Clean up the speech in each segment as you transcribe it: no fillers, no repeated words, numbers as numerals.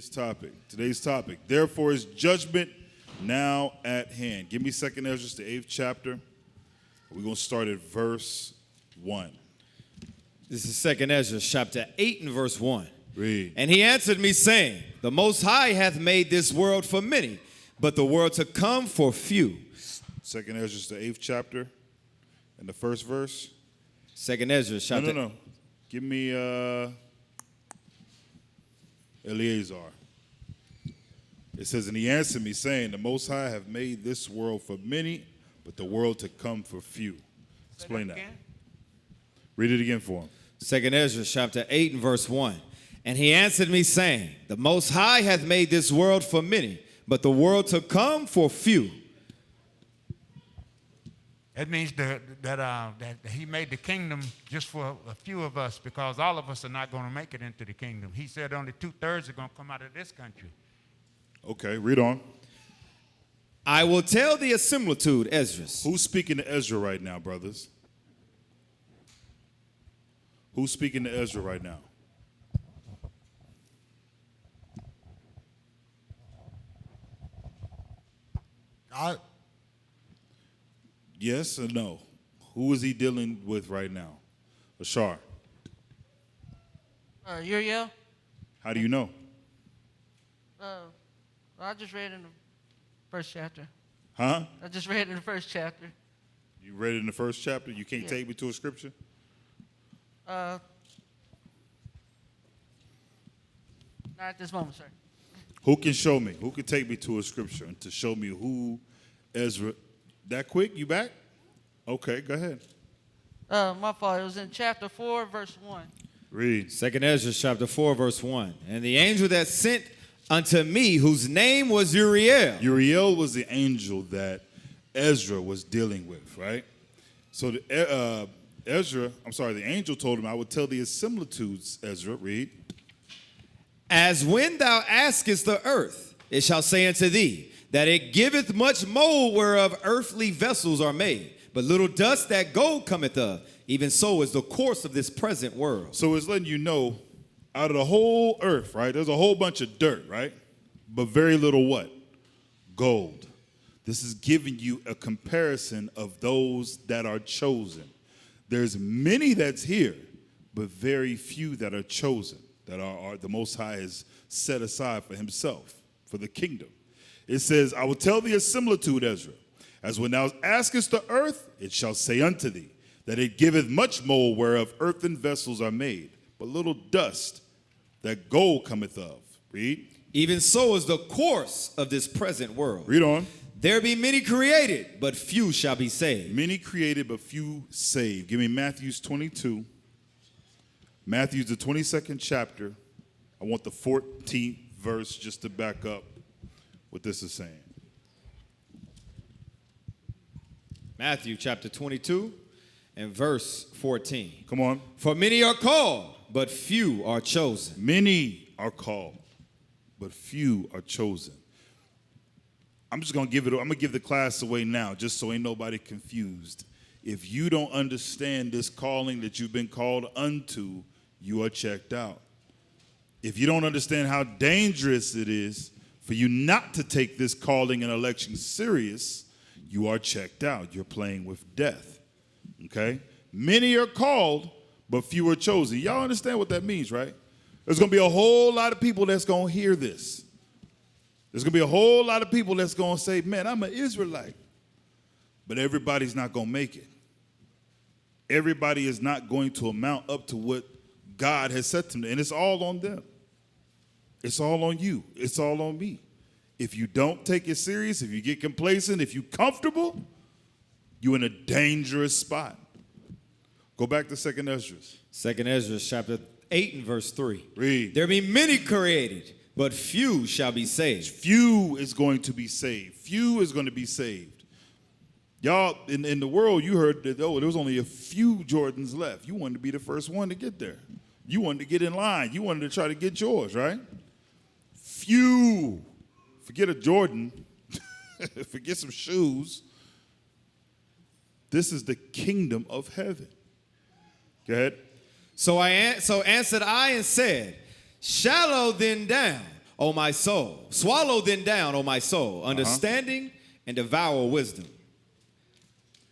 today's topic. Today's topic, therefore is judgment now at hand. Give me 2nd Ezra, the 8th chapter. We're going to start at verse 1. This is 2nd Ezra, chapter 8 and verse 1. Read. And he answered me, saying, the Most High hath made this world for many, but the world to come for few. 2nd Ezra, the 8th chapter, and the first verse. 2nd Ezra, chapter... No. Give me Eleazar. It says, and he answered me, saying, the Most High have made this world for many, but the world to come for few. Explain that. Read it again for him. 2nd Ezra, chapter 8 and verse 1. And he answered me, saying, the Most High hath made this world for many, but the world to come for few. That means that he made the kingdom just for a few of us, because all of us are not going to make it into the kingdom. He said only 2/3 are going to come out of this country. Okay, read on. I will tell thee a similitude, Ezra. Who's speaking to Ezra right now, brothers? Who's speaking to Ezra right now? God. Yes or no? Who is he dealing with right now? Ashar. Uriel. How do you know? I just read in the first chapter. Huh? I just read in the first chapter. You read it in the first chapter? You can't Yeah. take me to a scripture? Not at this moment, sir. Who can show me? Who can take me to a scripture and to show me who Ezra? That quick? You back? Okay, go ahead. My fault. It was in chapter 4, verse 1. Read. 2nd Ezra, chapter 4, verse 1. And the angel that sent unto me, whose name was Uriel. Uriel was the angel that Ezra was dealing with, right? So the angel told him, I would tell thee his similitudes, Ezra. Read. As when thou askest the earth, it shall say unto thee, that it giveth much mold whereof earthly vessels are made, but little dust that gold cometh of, even so is the course of this present world. So it's letting you know, out of the whole earth, right, there's a whole bunch of dirt, right? But very little what? Gold. This is giving you a comparison of those that are chosen. There's many that's here, but very few that are chosen, that are the Most High has set aside for himself, for the kingdom. It says, I will tell thee a similitude, Ezra. As when thou askest the earth, it shall say unto thee, that it giveth much mold whereof earthen vessels are made, but little dust that gold cometh of. Read. Even so is the course of this present world. Read on. There be many created, but few shall be saved. Many created, but few saved. Give me Matthew 22. Matthew, the 22nd chapter. I want the 14th verse just to back up what this is saying. Matthew chapter 22 and verse 14. Come on. For many are called, but few are chosen. Many are called, but few are chosen. I'm going to give the class away now, just so ain't nobody confused. If you don't understand this calling that you've been called unto, you are checked out. If you don't understand how dangerous it is for you not to take this calling and election serious, you are checked out. You're playing with death. Okay? Many are called, but few are chosen. Y'all understand what that means, right? There's going to be a whole lot of people that's going to hear this. There's going to be a whole lot of people that's going to say, man, I'm an Israelite. But everybody's not going to make it. Everybody is not going to amount up to what God has said to them. And it's all on them. It's all on you. It's all on me. If you don't take it serious, if you get complacent, if you're comfortable, you're in a dangerous spot. Go back to 2nd Ezra. 2nd Ezra chapter 8 and verse 3. Read. There be many created, but few shall be saved. Few is going to be saved. Few is going to be saved. Y'all, in the world, you heard that, there was only a few Jordans left. You wanted to be the first one to get there. You wanted to get in line. You wanted to try to get yours, right? Few. Forget a Jordan. Forget some shoes. This is the kingdom of heaven. Go ahead. So answered I and said, shallow then down, O my soul. Swallow then down, O my soul, understanding and devour wisdom.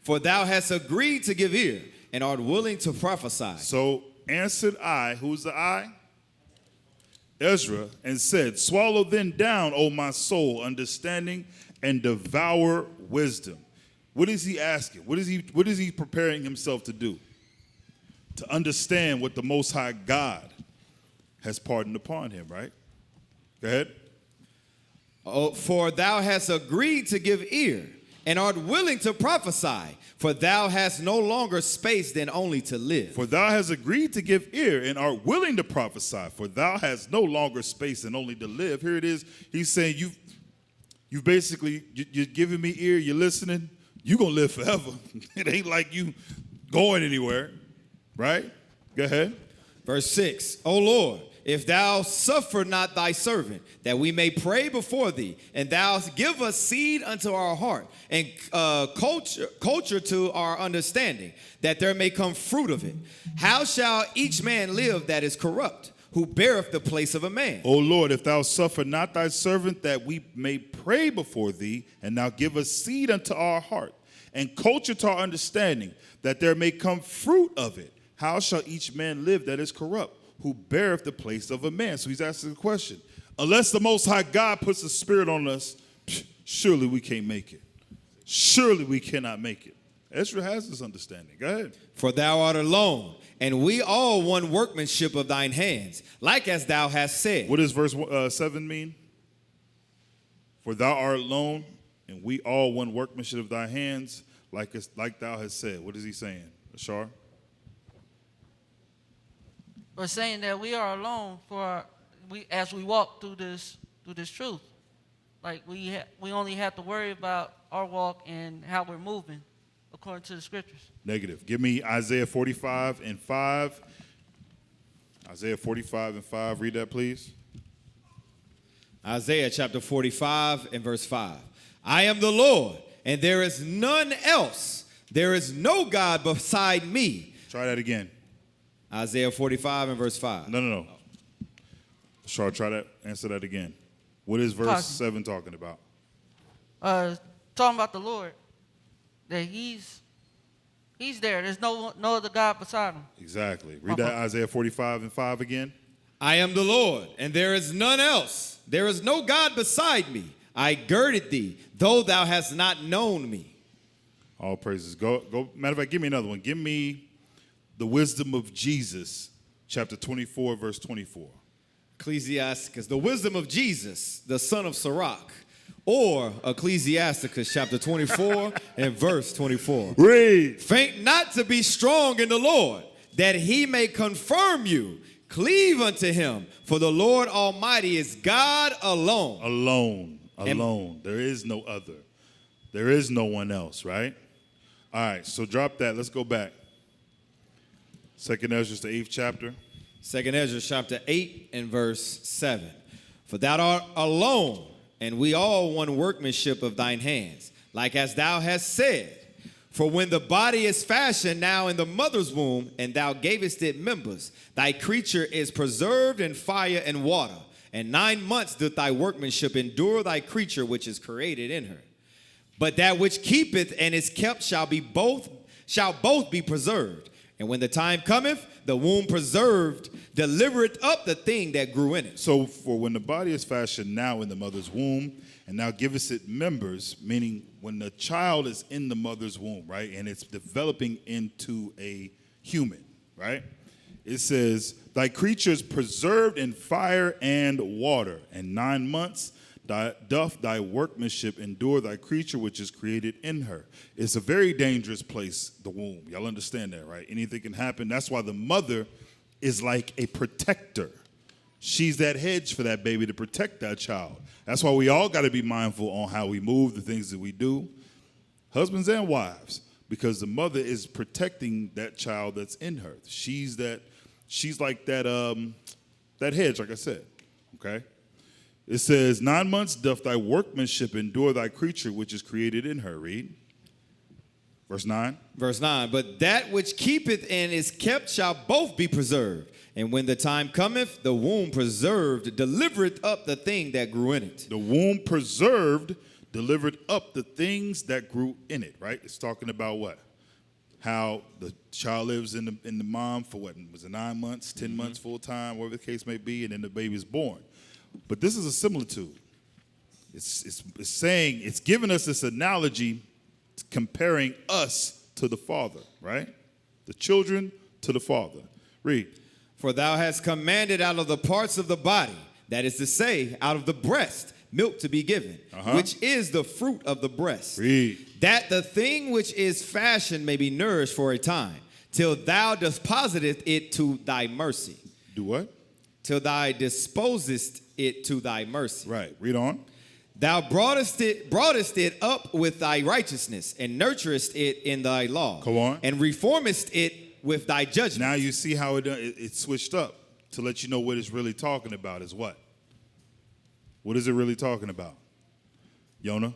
For thou hast agreed to give ear and art willing to prophesy. So answered I, who's the I? Ezra, and said, swallow then down, O my soul, understanding and devour wisdom. What is he asking? What is he preparing himself to do? To understand what the Most High God has pardoned upon him, right? Go ahead. Oh, for thou hast agreed to give ear and art willing to prophesy, for thou hast no longer space than only to live. For thou hast agreed to give ear and art willing to prophesy, for thou hast no longer space than only to live. Here it is. He's saying you're giving me ear, you're listening, you're going to live forever. It ain't like you going anywhere, right? Go ahead. Verse 6, O Lord, if thou suffer not thy servant, that we may pray before thee, and thou give us seed unto our heart, and culture to our understanding, that there may come fruit of it. How shall each man live that is corrupt, who beareth the place of a man? O Lord, if thou suffer not thy servant, that we may pray before thee, and thou give us seed unto our heart, and culture to our understanding, that there may come fruit of it. How shall each man live that is corrupt, who beareth the place of a man? So he's asking the question. Unless the Most High God puts a spirit on us, surely we can't make it. Surely we cannot make it. Ezra has this understanding. Go ahead. For thou art alone, and we all one workmanship of thine hands, like as thou hast said. What does verse 7 mean? For thou art alone, and we all one workmanship of thy hands, like thou hast said. What is he saying? Ashar? We're saying that we are alone as we walk through this truth. Like we only have to worry about our walk and how we're moving according to the scriptures. Negative. Give me Isaiah 45 and 5. Isaiah 45 and 5. Read that, please. Isaiah chapter 45 and verse 5. I am the Lord, and there is none else. There is no God beside me. Try that again. Isaiah 45 and verse 5. No. Ashar, try that. Answer that again. What is verse 7 talking about? Talking about the Lord, that He's there. There's no other God beside Him. Exactly. Read that Isaiah 45 and 5 again. I am the Lord, and there is none else. There is no God beside me. I girded thee, though thou hast not known me. All praises. Go. Matter of fact, give me another one. Give me the wisdom of Jesus, chapter 24, verse 24. Ecclesiasticus, the wisdom of Jesus, the son of Sirach, or Ecclesiasticus, chapter 24 and verse 24. Read. Faint not to be strong in the Lord, that he may confirm you. Cleave unto him, for the Lord Almighty is God alone. Alone. There is no other. There is no one else, right? All right, so drop that. Let's go back. 2nd Ezra, the 8th chapter. 2nd Ezra chapter 8 and verse 7. For thou art alone, and we all one workmanship of thine hands, like as thou hast said. For when the body is fashioned now in the mother's womb, and thou gavest it members, thy creature is preserved in fire and water. And 9 months doth thy workmanship endure thy creature which is created in her. But that which keepeth and is kept shall both be preserved. And when the time cometh, the womb preserved, delivereth up the thing that grew in it. So for when the body is fashioned now in the mother's womb, and thou givest it members, meaning when the child is in the mother's womb, right, and it's developing into a human, right? It says, thy creature is preserved in fire and water, and 9 months doth thy workmanship endure thy creature which is created in her. It's a very dangerous place, the womb. Y'all understand that, right? Anything can happen. That's why the mother is like a protector. She's that hedge for that baby to protect that child. That's why we all got to be mindful on how we move, the things that we do, husbands and wives, because the mother is protecting that child that's in her. She's like that hedge, like I said, okay? It says, 9 months doth thy workmanship endure thy creature which is created in her. Read. Verse 9. Verse 9. But that which keepeth and is kept shall both be preserved. And when the time cometh, the womb preserved delivereth up the thing that grew in it. The womb preserved delivered up the things that grew in it, right? It's talking about what? How the child lives in the mom for what? Was it 9 months, 10 months full time, whatever the case may be, and then the baby's born. But this is a similitude. It's saying, it's giving us this analogy comparing us to the Father, right? The children to the Father. Read. For thou hast commanded out of the parts of the body, that is to say, out of the breast, milk to be given, which is the fruit of the breast. Read. That the thing which is fashioned may be nourished for a time, till thou dispositest it to thy mercy. Do what? Till thou disposest it to thy mercy. Right. Read on. Thou broughtest it up with thy righteousness, and nurturest it in thy law. Go on. And reformest it with thy judgment. Now you see how it switched up to let you know what it's really talking about is what? What is it really talking about? Yonah?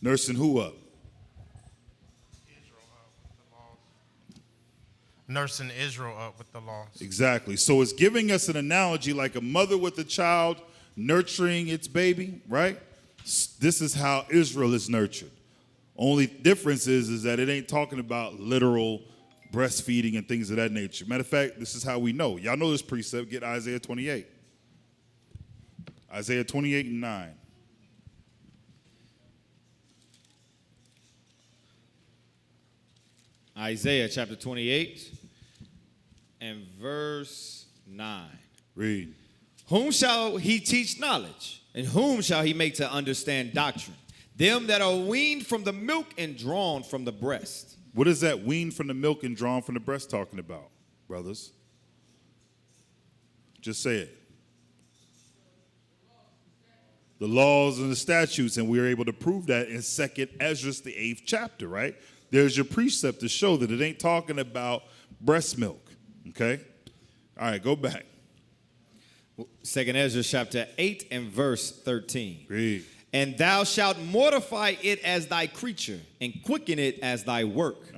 Nursing who up? Nursing Israel up with the laws. Exactly. So it's giving us an analogy like a mother with a child nurturing its baby, right? This is how Israel is nurtured. Only difference is that it ain't talking about literal breastfeeding and things of that nature. Matter of fact, this is how we know. Y'all know this precept. Get Isaiah 28. Isaiah 28 and 9. Isaiah chapter 28 and verse 9. Read. Whom shall he teach knowledge? And whom shall he make to understand doctrine? Them that are weaned from the milk and drawn from the breast. What is that weaned from the milk and drawn from the breast talking about, brothers? Just say it. The laws and the statutes, and we are able to prove that in 2nd Ezra, the 8th chapter, right? There's your precept to show that it ain't talking about breast milk, okay? All right, go back. 2nd Ezra chapter 8 and verse 13. Read. And thou shalt mortify it as thy creature, and quicken it as thy work.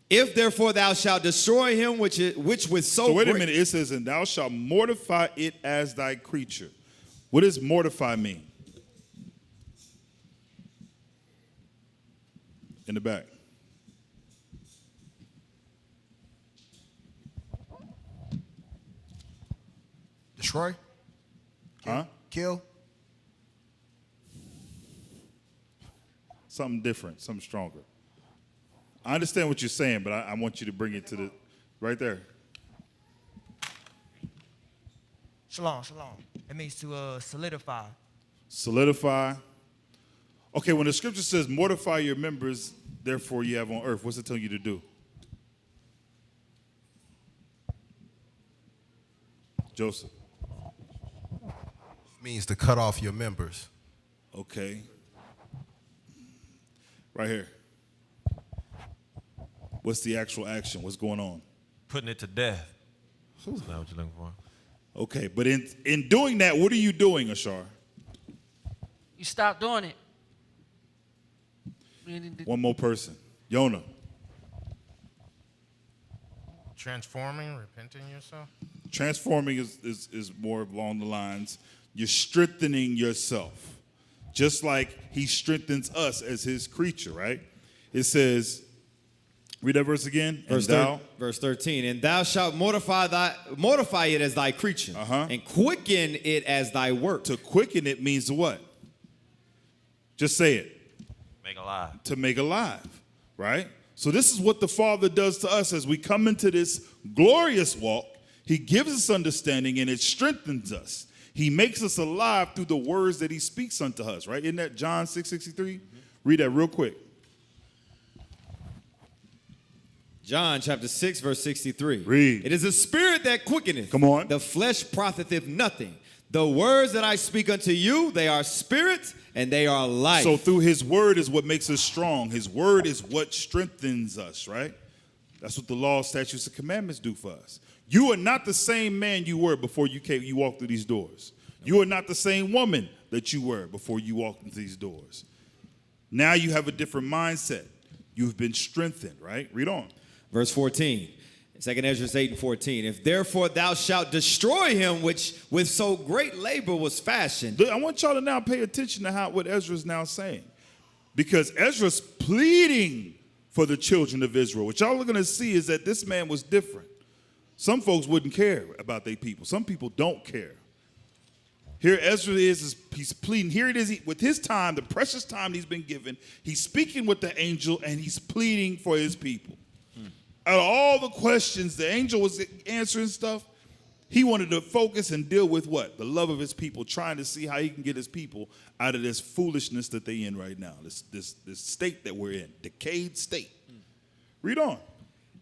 If therefore thou shalt destroy him which with So wait a minute, it says, and thou shalt mortify it as thy creature. What does mortify mean? In the back. Destroy? Huh? Kill? Something different, something stronger. I understand what you're saying, but I want you to bring it to the, right there. Shalom, shalom. It means to solidify. Solidify. Okay, when the scripture says mortify your members, therefore you have on earth, what's it telling you to do? Joseph. Means to cut off your members. Okay. Right here. What's the actual action? What's going on? Putting it to death. That's not what you're looking for. Okay, but in doing that, what are you doing, Ashar? You stop doing it. One more person. Yonah. Transforming, repenting yourself. Transforming is more along the lines, you're strengthening yourself. Just like he strengthens us as his creature, right? It says, read that verse again. Verse 13. And thou shalt mortify it as thy creature, and quicken it as thy work. To quicken it means what? Just say it. Make alive. To make alive, right? So this is what the Father does to us as we come into this glorious walk. He gives us understanding and it strengthens us. He makes us alive through the words that he speaks unto us, right? Isn't that John 6:63? Read that real quick. John chapter 6, verse 63. Read. It is the spirit that quickeneth. Come on. The flesh profiteth nothing. The words that I speak unto you, they are spirit and they are life. So through his word is what makes us strong. His word is what strengthens us, right? That's what the law, statutes, and commandments do for us. You are not the same man you were before you walked through these doors. You are not the same woman that you were before you walked into these doors. Now you have a different mindset. You've been strengthened, right? Read on. Verse 14. 2 Ezra 8:14. If therefore thou shalt destroy him which with so great labor was fashioned. I want y'all to now pay attention to what Ezra's now saying. Because Ezra's pleading for the children of Israel. What y'all are going to see is that this man was different. Some folks wouldn't care about their people. Some people don't care. Here Ezra is he's pleading. Here it is, with his time, the precious time he's been given. He's speaking with the angel and he's pleading for his people. Out of all the questions, the angel was answering stuff. He wanted to focus and deal with what? The love of his people, trying to see how he can get his people out of this foolishness that they're in right now, this state that we're in, decayed state. Read on.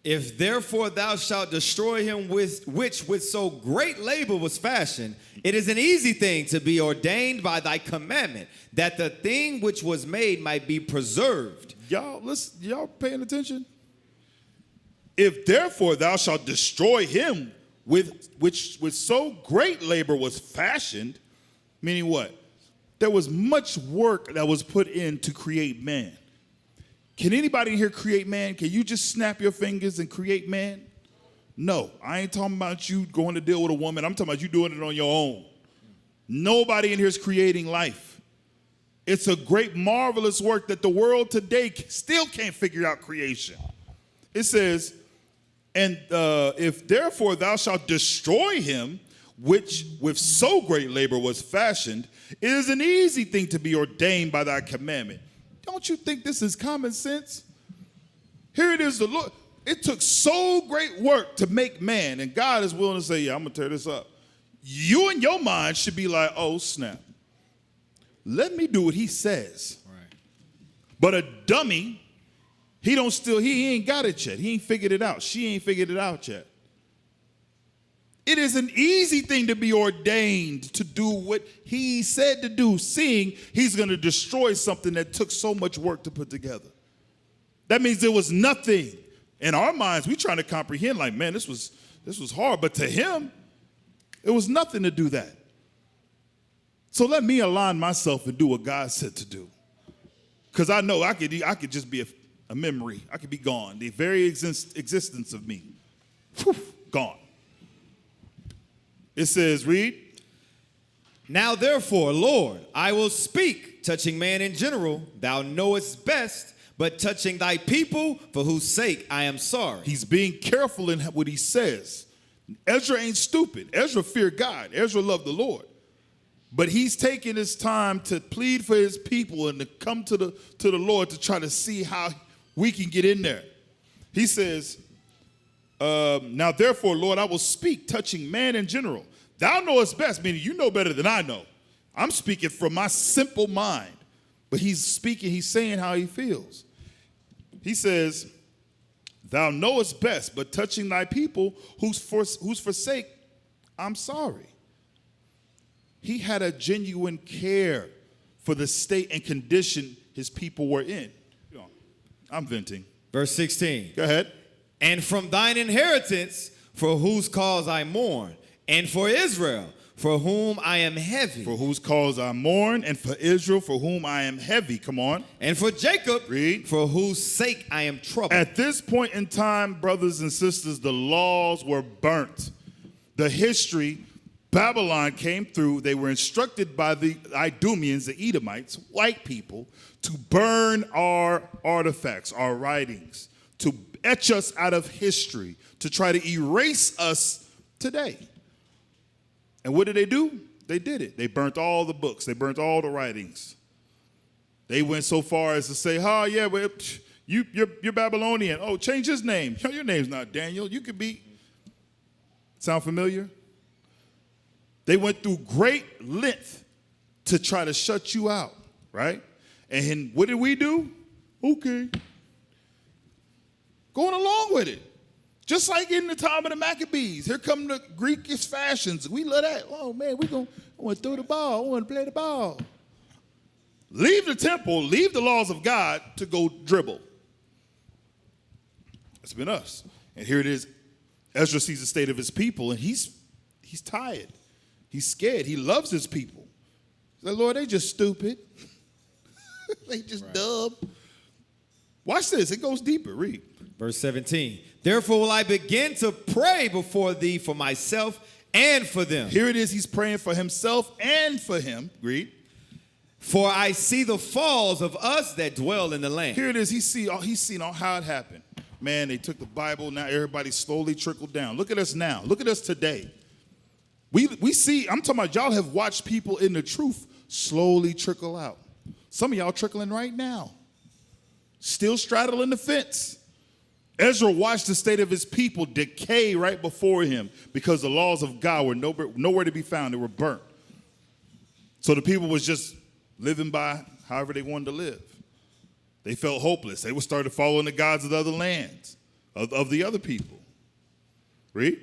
If therefore thou shalt destroy him which with so great labor was fashioned, it is an easy thing to be ordained by thy commandment, that the thing which was made might be preserved. Y'all paying attention? If therefore thou shalt destroy him which with so great labor was fashioned, meaning what? There was much work that was put in to create man. Can anybody in here create man? Can you just snap your fingers and create man? No, I ain't talking about you going to deal with a woman. I'm talking about you doing it on your own. Nobody in here is creating life. It's a great, marvelous work that the world today still can't figure out creation. It says, and if therefore thou shalt destroy him, which with so great labor was fashioned, it is an easy thing to be ordained by thy commandment. Don't you think this is common sense? Here it is, the Lord. It took so great work to make man, and God is willing to say, yeah, I'm going to tear this up. You in your mind should be like, oh, snap. Let me do what he says. Right. But a dummy, he ain't got it yet. He ain't figured it out. She ain't figured it out yet. It is an easy thing to be ordained to do what he said to do, seeing he's going to destroy something that took so much work to put together. That means there was nothing. In our minds, we're trying to comprehend, like, man, this was hard. But to him, it was nothing to do that. So let me align myself and do what God said to do. Because I know I could just be a memory. I could be gone. The very existence of me, gone. It says, read. Now therefore, Lord, I will speak touching man in general. Thou knowest best, but touching thy people, for whose sake I am sorry. He's being careful in what he says. Ezra ain't stupid. Ezra feared God. Ezra loved the Lord. But he's taking his time to plead for his people and to come to the Lord to try to see how we can get in there. He says, now therefore, Lord, I will speak touching man in general. Thou knowest best, meaning you know better than I know. I'm speaking from my simple mind. But he's speaking, he's saying how he feels. He says, thou knowest best, but touching thy people whose forsake, I'm sorry. He had a genuine care for the state and condition his people were in. I'm venting. Verse 16. Go ahead. And from thine inheritance, for whose cause I mourn, and for Israel, for whom I am heavy. For whose cause I mourn, and for Israel, for whom I am heavy. Come on. And for Jacob, read, for whose sake I am troubled. At this point in time, brothers and sisters, the laws were burnt. The history, Babylon came through. They were instructed by the Idumeans, the Edomites, white people, to burn our artifacts, our writings, to etch us out of history, to try to erase us today. And what did they do? They did it. They burnt all the books. They burnt all the writings. They went so far as to say, oh, yeah, well, you're Babylonian. Oh, change his name. Your name's not Daniel. You could be. Sound familiar? They went through great length to try to shut you out, right? And what did we do? Okay. Going along with it. Just like in the time of the Maccabees. Here come the Greekish fashions. We love that. Oh, man, I want to throw the ball. I want to play the ball. Leave the temple, leave the laws of God to go dribble. It's been us. And here it is. Ezra sees the state of his people, and he's tired. He's scared. He loves his people. He's like, Lord, they just stupid. They just dumb. Watch this. It goes deeper. Read. Verse 17. Therefore will I begin to pray before thee for myself and for them. Here it is. He's praying for himself and for him. Read. For I see the falls of us that dwell in the land. Here it is. He's seen all how it happened. Man, they took the Bible. Now everybody slowly trickled down. Look at us now. Look at us today. We see, I'm talking about y'all have watched people in the truth slowly trickle out. Some of y'all trickling right now. Still straddling the fence. Ezra watched the state of his people decay right before him because the laws of God were nowhere to be found. They were burnt. So the people was just living by however they wanted to live. They felt hopeless. They would start following the gods of the other lands, of the other people. Read.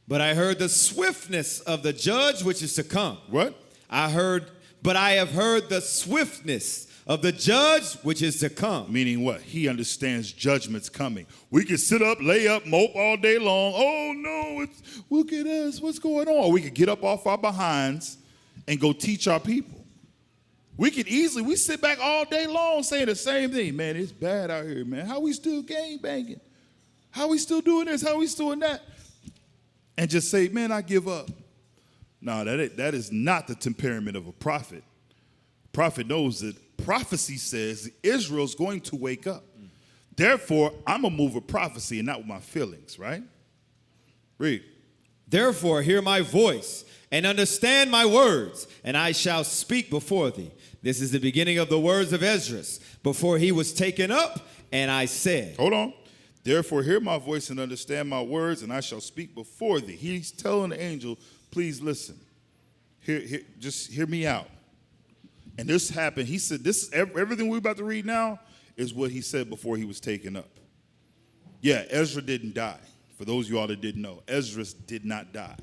But I heard the swiftness of the judge which is to come. What? But I have heard the swiftness of the judge which is to come. Meaning what? He understands judgment's coming. We can sit up, lay up, mope all day long. Oh no, look at us, what's going on? Or we could get up off our behinds and go teach our people. We sit back all day long saying the same thing. Man, it's bad out here, man. How we still gang banging? How we still doing this? How we still doing that? And just say, man, I give up. No, that is not the temperament of a prophet. Prophet knows that prophecy says Israel's going to wake up. Therefore, I'm going to move with prophecy and not with my feelings, right? Read. Therefore, hear my voice and understand my words, and I shall speak before thee. This is the beginning of the words of Esdras, before he was taken up, and I said. Hold on. Therefore, hear my voice and understand my words, and I shall speak before thee. He's telling the angel, please listen. Just hear me out. And this happened. He said, everything we're about to read now is what he said before he was taken up. Yeah, Ezra didn't die. For those of you all that didn't know, Ezra did not die.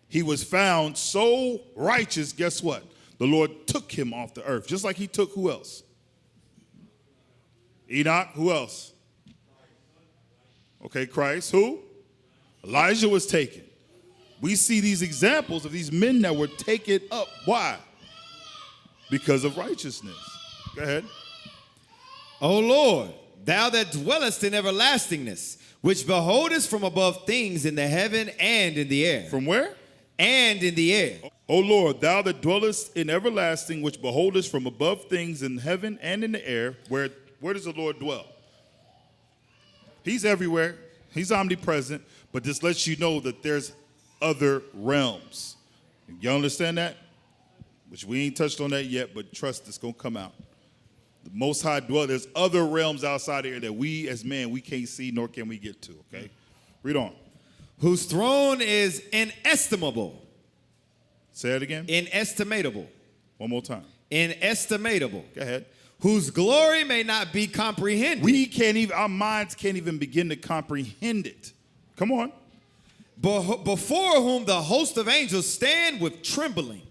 He was found so righteous, guess what? The Lord took him off the earth, just like he took who else? Enoch, who else? Okay, Christ, who? Elijah was taken. We see these examples of these men that were taken up. Why? Because of righteousness. Go ahead. O Lord, thou that dwellest in everlastingness, which beholdest from above things in the heaven and in the air. From where? And in the air. O Lord, thou that dwellest in everlasting, which beholdest from above things in heaven and in the air. Where does the Lord dwell? He's everywhere. He's omnipresent. But this lets you know that there's other realms. You understand that? Which we ain't touched on that yet, but trust it's going to come out. The Most High dwell. There's other realms outside here that we as men, we can't see nor can we get to, okay? Read on. Whose throne is inestimable. Say it again. Inestimable. One more time. Inestimable. Go ahead. Whose glory may not be comprehended. Our minds can't even begin to comprehend it. Come on. Before whom the host of angels stand with trembling,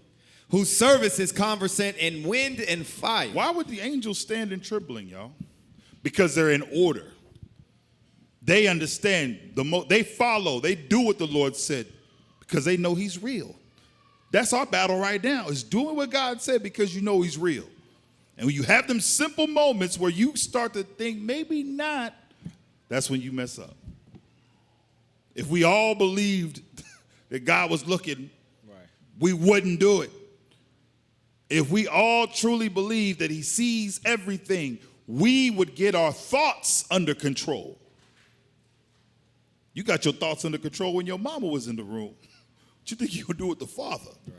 whose service is conversant in wind and fire. Why would the angels stand in trembling, y'all? Because they're in order. They understand, they follow, they do what the Lord said because they know he's real. That's our battle right now, is doing what God said because you know he's real. And when you have them simple moments where you start to think, maybe not, that's when you mess up. If we all believed that God was looking, we wouldn't do it. If we all truly believe that he sees everything, we would get our thoughts under control. You got your thoughts under control when your mama was in the room. What you think you would do with the Father? Right.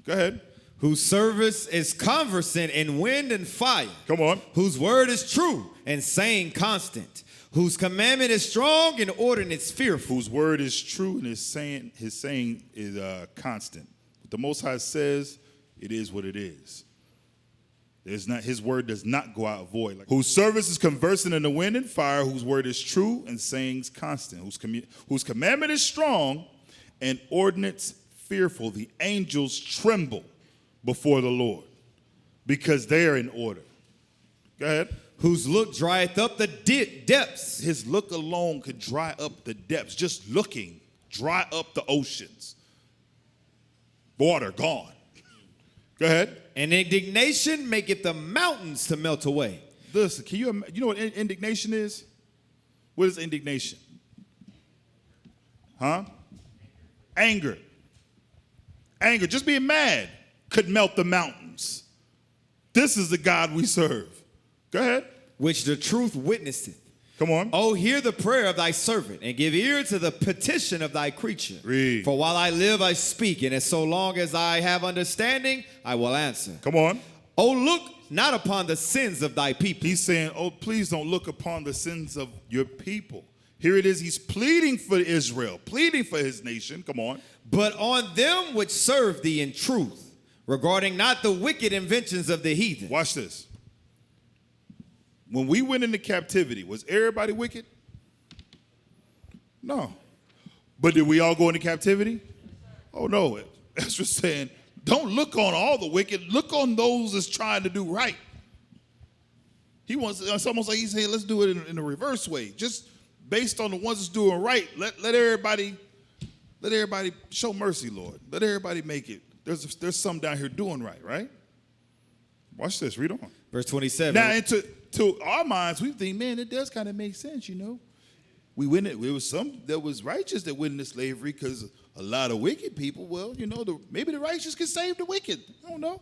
Go ahead. Whose service is conversant in wind and fire. Come on. Whose word is true and saying constant. Whose commandment is strong and ordinance fearful. Whose word is true and his saying is constant. What the Most High says, it is what it is. His word does not go out void. Whose service is conversant in the wind and fire, whose word is true and sayings constant, whose commandment is strong and ordinance fearful. The angels tremble before the Lord because they are in order. Go ahead. Whose look drieth up the depths. His look alone could dry up the depths. Just looking, dry up the oceans. Water gone. Go ahead. And indignation maketh the mountains to melt away. Listen, you know what indignation is? What is indignation? Huh? Anger. Anger, just being mad could melt the mountains. This is the God we serve. Go ahead. Which the truth witnesseth. Come on. Oh, hear the prayer of thy servant, and give ear to the petition of thy creature. Read. For while I live, I speak, and as so long as I have understanding, I will answer. Come on. Oh, look not upon the sins of thy people. He's saying, oh, please don't look upon the sins of your people. Here it is. He's pleading for Israel, pleading for his nation. Come on. But on them which serve thee in truth, regarding not the wicked inventions of the heathen. Watch this. When we went into captivity, was everybody wicked? No. But did we all go into captivity? Oh, no. Ezra's saying, don't look on all the wicked. Look on those that's trying to do right. He wants, it's almost like he's saying, let's do it in a reverse way. Just based on the ones that's doing right, let everybody show mercy, Lord. Let everybody make it. There's some down here doing right? Watch this. Read on. Verse 27. Now, to our minds, we think, man, it does kind of make sense, you know. We went. It was some that was righteous that went into slavery because a lot of wicked people. Well, you know, maybe the righteous can save the wicked. I don't know.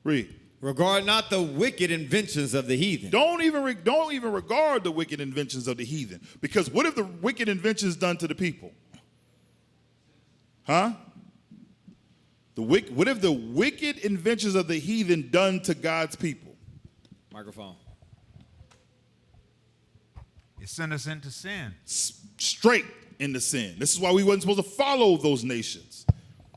Read. Regard not the wicked inventions of the heathen. Don't even regard the wicked inventions of the heathen, because what have the wicked inventions done to the people? Huh? What have the wicked inventions of the heathen done to God's people? Microphone. It sent us into sin. Straight into sin. This is why we wasn't supposed to follow those nations.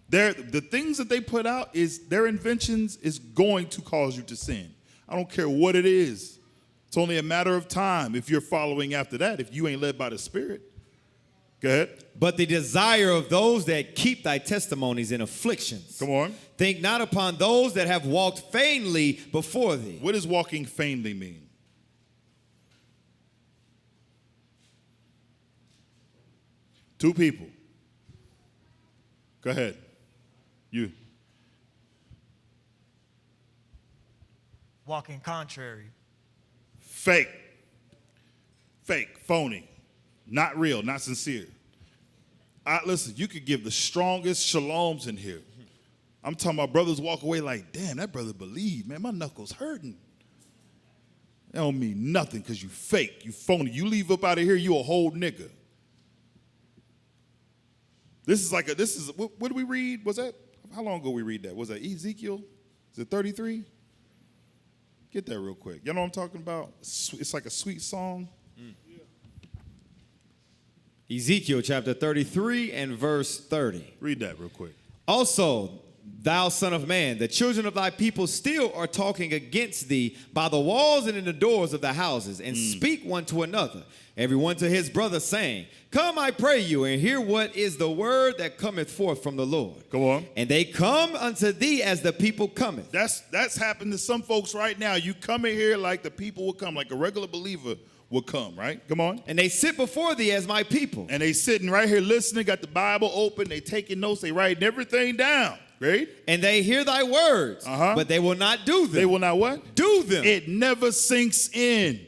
The things that they put out is their inventions is going to cause you to sin. I don't care what it is. It's only a matter of time if you're following after that, if you ain't led by the Spirit. Go ahead. But the desire of those that keep thy testimonies in afflictions. Come on. Think not upon those that have walked vainly before thee. What does walking vainly mean? Two people. Go ahead. You. Walking contrary. Fake, phony, not real, not sincere. Listen, you could give the strongest shaloms in here. I'm talking about brothers walk away like, damn, that brother believed, man, my knuckles hurting. That don't mean nothing because you fake, you phony. You leave up out of here, you a whole nigga. What did we read? How long ago we read that? Was that Ezekiel? Is it 33? Get that real quick. You know what I'm talking about? It's like a sweet song. Ezekiel chapter 33 and verse 30. Read that real quick. Also, thou son of man, the children of thy people still are talking against thee by the walls and in the doors of the houses, and speak one to another, every one to his brother, saying, come, I pray you, and hear what is the word that cometh forth from the Lord. Go on. And they come unto thee as the people cometh. That's happened to some folks right now. You come in here like the people will come, like a regular believer will come, right? Come on. And they sit before thee as my people. And they sitting right here listening, got the Bible open, they taking notes, they writing everything down, right? And they hear thy words, but they will not do them. They will not what? Do them. It never sinks in.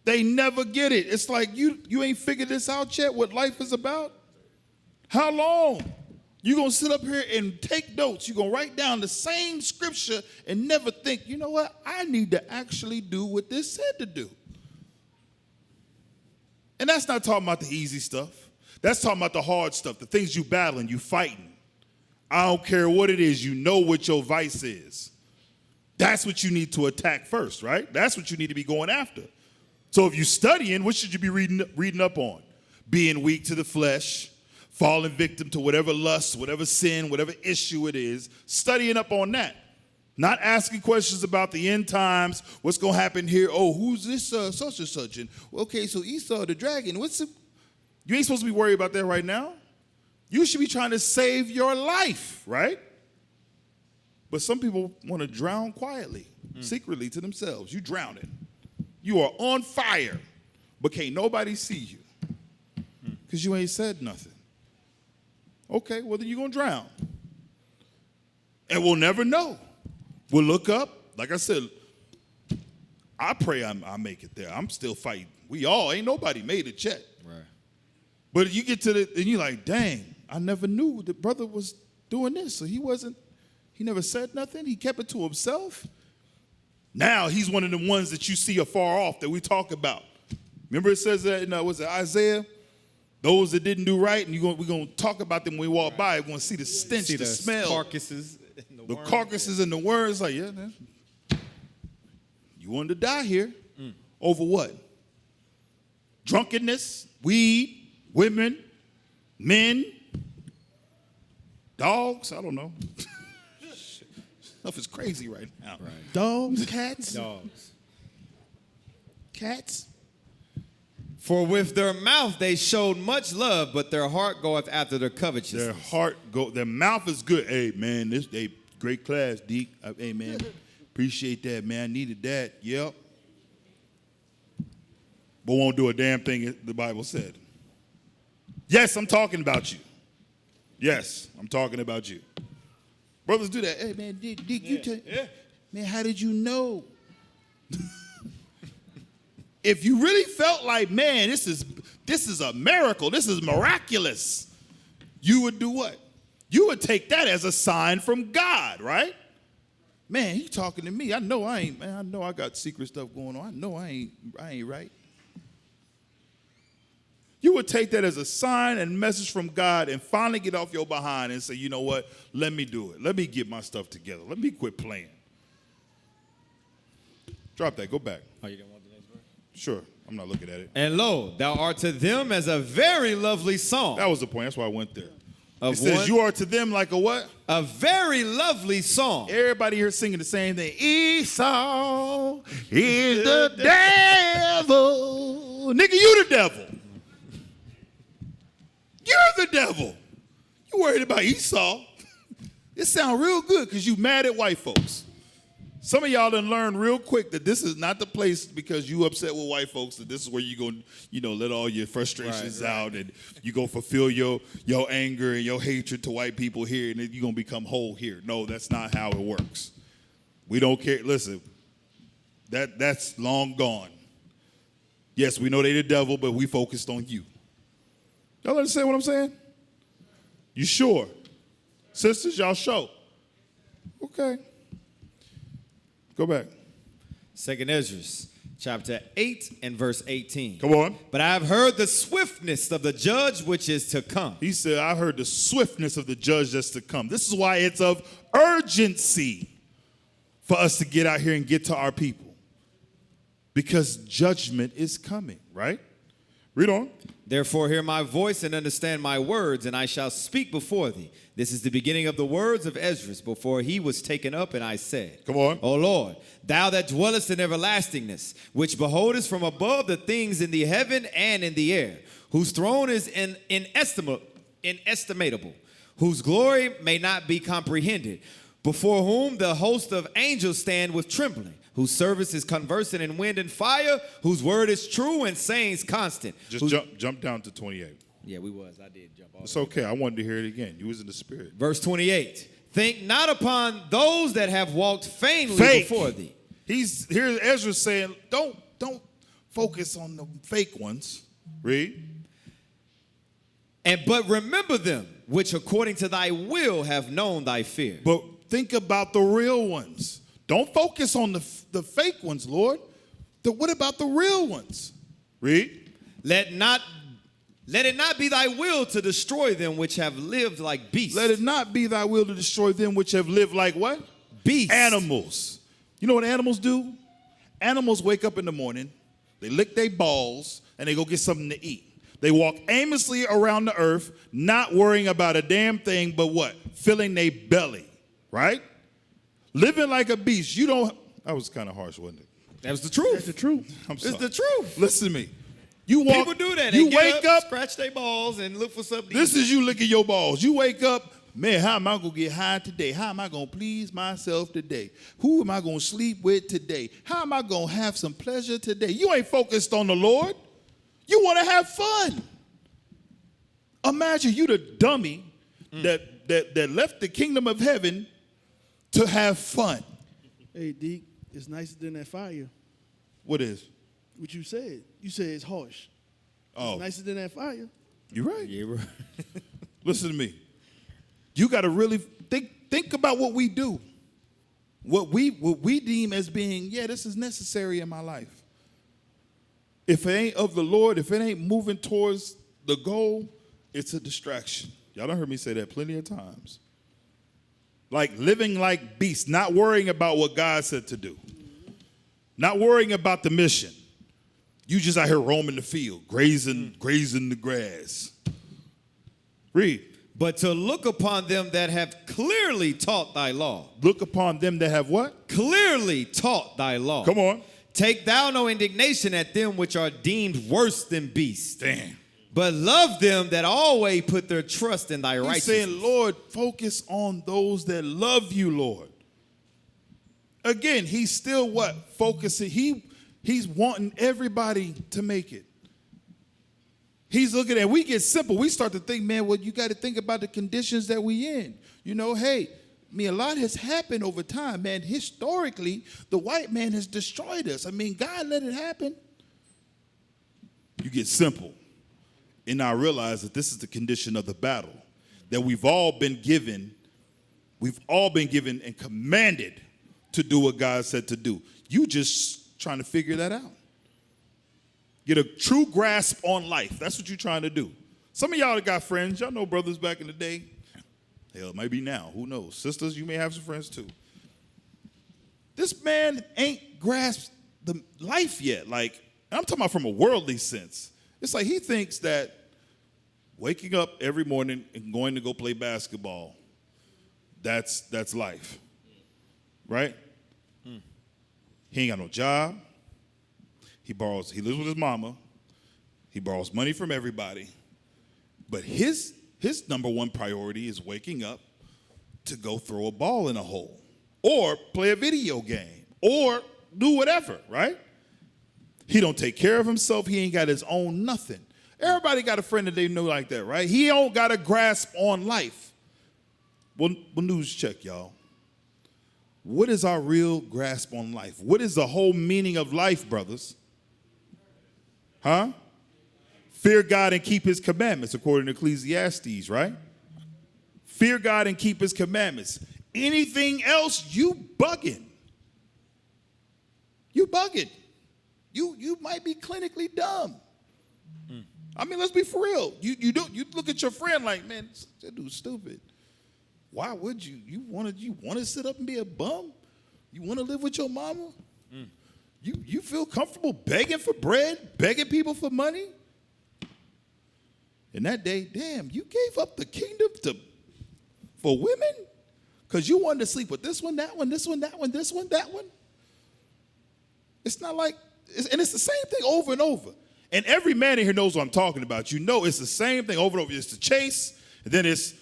They never get it. It's like you ain't figured this out yet, what life is about? How long? You gonna sit up here and take notes. You gonna write down the same scripture and never think, you know what? I need to actually do what this said to do. And that's not talking about the easy stuff. That's talking about the hard stuff, the things you battling, you fighting. I don't care what it is. You know what your vice is. That's what you need to attack first, right? That's what you need to be going after. So if you're studying, what should you be reading up on? Being weak to the flesh, falling victim to whatever lust, whatever sin, whatever issue it is, studying up on that. Not asking questions about the end times, what's going to happen here. Oh, who's this such and such? And, okay, so Esau the dragon, you ain't supposed to be worried about that right now. You should be trying to save your life, right? But some people want to drown quietly, secretly to themselves. You drowning. You are on fire, but can't nobody see you because you ain't said nothing. Okay, well, then you're going to drown. And we'll never know. We'll look up. Like I said, I pray I make it there. I'm still fighting. We all, ain't nobody made a check. Right. But you get to the, and you're like, dang, I never knew the brother was doing this. So he never said nothing. He kept it to himself. Now he's one of the ones that you see afar off that we talk about. Remember it says that in, was it Isaiah? Those that didn't do right, and we're going to talk about them when we walk by. We're going to see the stench, the smell. Carcasses. The carcasses and the worms. Like, yeah, man. You wanted to die here. Over what? Drunkenness, weed, women, men, dogs. I don't know. Stuff is crazy right now. Right. Dogs, cats. Dogs. Cats. For with their mouth they showed much love, but their heart goeth after their Their covetousness. their mouth is good. Hey, man, they great class, Deke. Hey, man, appreciate that, man. I needed that. Yep. But won't do a damn thing the Bible said. Yes, I'm talking about you. Yes, I'm talking about you. Brothers do that. Hey, man, Deke, man, how did you know? If you really felt like, man, this is a miracle, this is miraculous, you would do what? You would take that as a sign from God, right? Man, he talking to me. I know I ain't, man. I know I got secret stuff going on. I know I ain't right. You would take that as a sign and message from God and finally get off your behind and say, you know what? Let me do it. Let me get my stuff together. Let me quit playing. Drop that. Go back. Oh, you don't want the next verse? Sure. I'm not looking at it. And lo, thou art to them as a very lovely song. That was the point. That's why I went there. Of It says one- you are to them like a what? A very lovely song. Everybody here singing the same thing. Esau is the devil. Nigga, you the devil. You're the devil. You worried about Esau. It sounds real good because you mad at white folks. Some of y'all done learned real quick that this is not the place because you upset with white folks, that this is where you go, let all your frustrations out and you go fulfill your anger and your hatred to white people here and then you're going to become whole here. No, that's not how it works. We don't care. Listen, that's long gone. Yes, we know they the devil, but we focused on you. Y'all understand what I'm saying? You sure? Sisters, y'all show. Okay. Go back. 2nd Ezra, chapter 8 and verse 18. Come on. But I have heard the swiftness of the judge which is to come. He said, I heard the swiftness of the judge that's to come. This is why it's of urgency for us to get out here and get to our people. Because judgment is coming, right? Read on. Therefore hear my voice and understand my words, and I shall speak before thee. This is the beginning of the words of Ezra before he was taken up, and I said, Come on. O Lord, thou that dwellest in everlastingness, which beholdest from above the things in the heaven and in the air, whose throne is inestimable, whose glory may not be comprehended, before whom the host of angels stand with trembling, whose service is conversing in wind and fire, whose word is true and sayings constant. Just jump down to 28. Yeah, we was. I did jump off. It's okay. I wanted to hear it again. You was in the spirit. Verse 28. Think not upon those that have walked vainly before thee. Here's Ezra saying, don't focus on the fake ones. Read. But remember them, which according to thy will have known thy fear. But think about the real ones. Don't focus on the fake ones, Lord. What about the real ones? Read. Let it not be thy will to destroy them which have lived like beasts. Let it not be thy will to destroy them which have lived like what? Beasts. Animals. You know what animals do? Animals wake up in the morning, they lick their balls, and they go get something to eat. They walk aimlessly around the earth, not worrying about a damn thing but what? Filling their belly, right? Living like a beast. That was kind of harsh, wasn't it? That was the truth. That's the truth. I'm sorry. It's the truth. Listen to me. You walk, People do that. You They get wake up. scratch their balls, and look for something. This is you licking your balls. You wake up, man, how am I going to get high today? How am I going to please myself today? Who am I going to sleep with today? How am I going to have some pleasure today? You ain't focused on the Lord. You want to have fun. Imagine you the dummy that left the kingdom of heaven to have fun. Hey, Deke, it's nicer than that fire. What is? what you said. You said it's harsh. Oh, It's nicer than that fire. you're right. Yeah, bro. Listen to me. You got to really think about what we do. What we deem as being, yeah, this is necessary in my life. If it ain't of the Lord, if it ain't moving towards the goal, it's a distraction. Y'all done heard me say that plenty of times. Like living like beasts, not worrying about what God said to do. Not worrying about the mission. You just out here roaming the field, grazing the grass. Read. But to look upon them that have clearly taught thy law. Look upon them that have what? Clearly taught thy law. Come on. Take thou no indignation at them which are deemed worse than beasts. Damn. But love them that always put their trust in thy He's righteousness. saying, Lord, focus on those that love you, Lord. Again, he's still what? Focusing. He's wanting everybody to make it. He's looking at, we get simple. We start to think, man, well, you got to think about the conditions that we in. You know, hey, a lot has happened over time, man. Historically, the white man has destroyed us. I mean, God let it happen. You get simple. And I realize that this is the condition of the battle, that we've all been given and commanded to do what God said to do. You just trying to figure that out. Get a true grasp on life. That's what you're trying to do. Some of y'all that got friends, y'all know brothers back in the day. Hell, maybe now. Who knows? Sisters, you may have some friends too. This man ain't grasped the life yet. Like, I'm talking about from a worldly sense. It's like he thinks that waking up every morning and going to go play basketball, that's life. Right? He ain't got no job. He lives with his mama. He borrows money from everybody. But his number one priority is waking up to go throw a ball in a hole or play a video game or do whatever, right? He don't take care of himself. He ain't got his own nothing. Everybody got a friend that they know like that, right? He don't got a grasp on life. Well, news check, y'all. What is our real grasp on life? What is the whole meaning of life, brothers? Huh? Fear God and keep his commandments, according to Ecclesiastes, right? Fear God and keep his commandments. Anything else, you bugging. You bugging. You might be clinically dumb. I mean, let's be for real. You look at your friend like, man, that dude's stupid. Why would you? You want to sit up and be a bum? You want to live with your mama? You feel comfortable begging for bread, begging people for money? And that day, damn, you gave up the kingdom for women? Because you wanted to sleep with this one, that one, this one, that one, this one, that one? It's not like, and it's the same thing over and over. And every man in here knows what I'm talking about. You know it's the same thing over and over. It's the chase, and then it's,